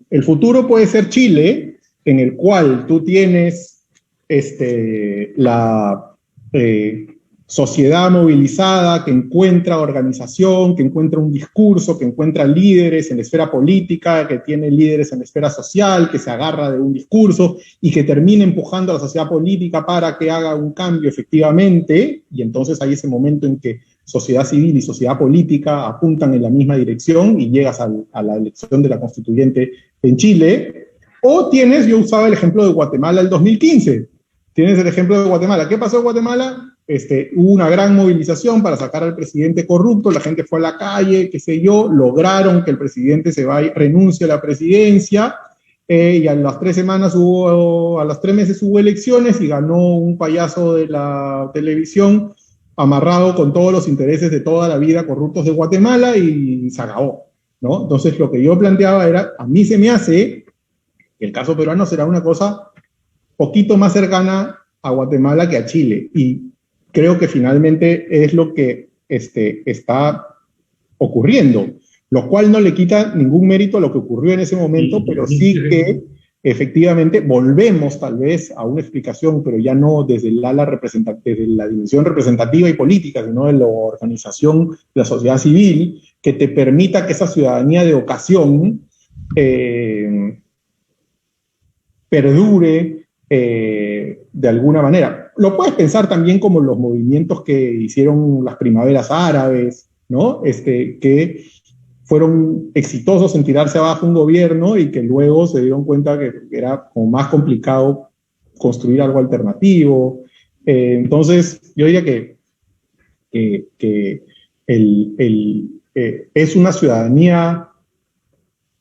El futuro puede ser Chile, en el cual tú tienes la sociedad movilizada que encuentra organización, que encuentra un discurso, que encuentra líderes en la esfera política, que tiene líderes en la esfera social, que se agarra de un discurso y que termina empujando a la sociedad política para que haga un cambio efectivamente, y entonces hay ese momento en que sociedad civil y sociedad política apuntan en la misma dirección y llegas a la elección de la constituyente en Chile. O yo usaba el ejemplo de Guatemala el 2015. Tienes el ejemplo de Guatemala. ¿Qué pasó en Guatemala? Hubo una gran movilización para sacar al presidente corrupto, la gente fue a la calle, qué sé yo, lograron que el presidente renuncie a la presidencia, y a las 3 meses hubo elecciones y ganó un payaso de la televisión amarrado con todos los intereses de toda la vida corruptos de Guatemala y se acabó, ¿no? Entonces lo que yo planteaba era, a mí se me hace que el caso peruano será una cosa poquito más cercana a Guatemala que a Chile, y creo que finalmente es lo que está ocurriendo, lo cual no le quita ningún mérito a lo que ocurrió en ese momento, pero sí que efectivamente volvemos tal vez a una explicación, pero ya no desde desde la dimensión representativa y política, sino de la organización de la sociedad civil, que te permita que esa ciudadanía de ocasión perdure de alguna manera. Lo puedes pensar también como los movimientos que hicieron las primaveras árabes, ¿no? Que fueron exitosos en tirarse abajo un gobierno y que luego se dieron cuenta que era como más complicado construir algo alternativo. Entonces, yo diría que es una ciudadanía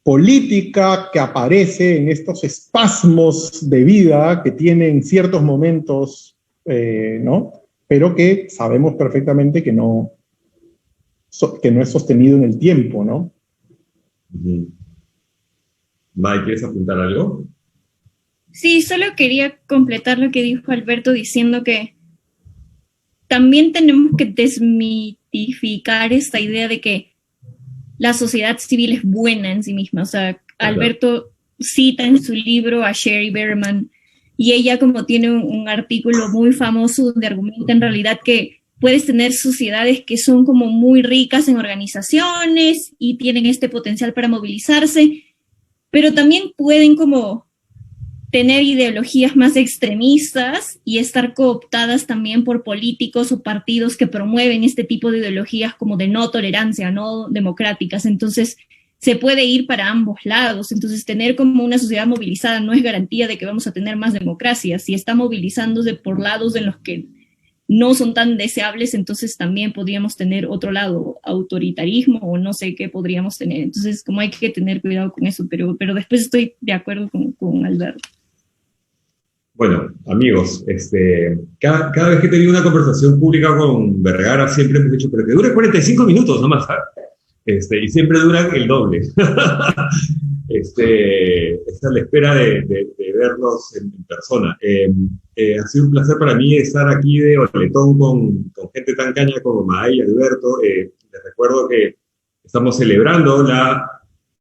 política que aparece en estos espasmos de vida que tiene en ciertos momentos, ¿no? Pero que sabemos perfectamente que no es sostenido en el tiempo, ¿no? Mike, ¿quieres apuntar algo? Sí, solo quería completar lo que dijo Alberto diciendo que también tenemos que desmitificar esta idea de que la sociedad civil es buena en sí misma. O sea, Alberto cita en su libro a Sherry Berman, y ella como tiene un artículo muy famoso donde argumenta en realidad que puedes tener sociedades que son como muy ricas en organizaciones y tienen este potencial para movilizarse, pero también pueden como tener ideologías más extremistas y estar cooptadas también por políticos o partidos que promueven este tipo de ideologías como de no tolerancia, no democráticas. Entonces, se puede ir para ambos lados. Entonces, tener como una sociedad movilizada no es garantía de que vamos a tener más democracia. Si está movilizándose por lados en los que no son tan deseables, entonces también podríamos tener otro lado, autoritarismo o no sé qué podríamos tener. Entonces, como hay que tener cuidado con eso, pero después estoy de acuerdo con Alberto. Bueno, amigos, cada vez que he tenido una conversación pública con Vergara siempre hemos dicho, pero que dure 45 minutos nomás, ¿sabes? Y siempre duran el doble. Esta es la espera de verlos en persona. Ha sido un placer para mí estar aquí de oletón con gente tan caña como Maday y Alberto. Les recuerdo que estamos celebrando la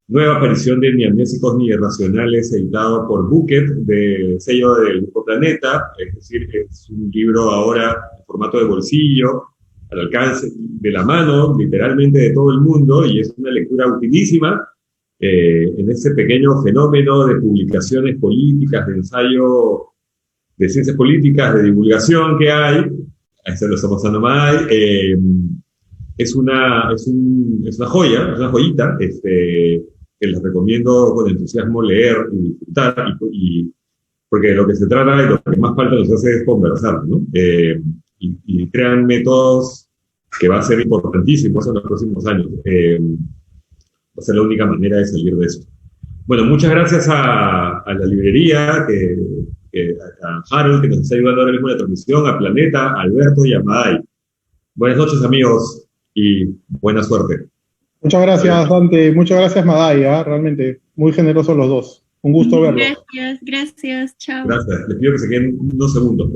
nueva aparición de Ni Amnésicos ni Irracionales, editado por Bucket, del sello del Grupo Planeta. Es decir, es un libro ahora en formato de bolsillo, al alcance de la mano, literalmente de todo el mundo, y es una lectura utilísima en ese pequeño fenómeno de publicaciones políticas, de ensayo de ciencias políticas, de divulgación que hay. Ahí se lo está pasando mal. Es una joya, es una joyita, que les recomiendo con entusiasmo leer y disfrutar, porque de lo que se trata y lo que más falta nos hace es conversar, ¿no? Y crean métodos que va a ser importantísimo en los próximos años. Va a ser la única manera de salir de eso. Bueno, muchas gracias a la librería, a Harold, que nos está ayudando ahora mismo en la transmisión, a Planeta, a Alberto y a Maday. Buenas noches, amigos, y buena suerte. Muchas gracias, Dante. Muchas gracias, Maday. Realmente, muy generosos los dos. Un gusto verlos. Gracias, chao. Gracias. Les pido que se queden unos segundos.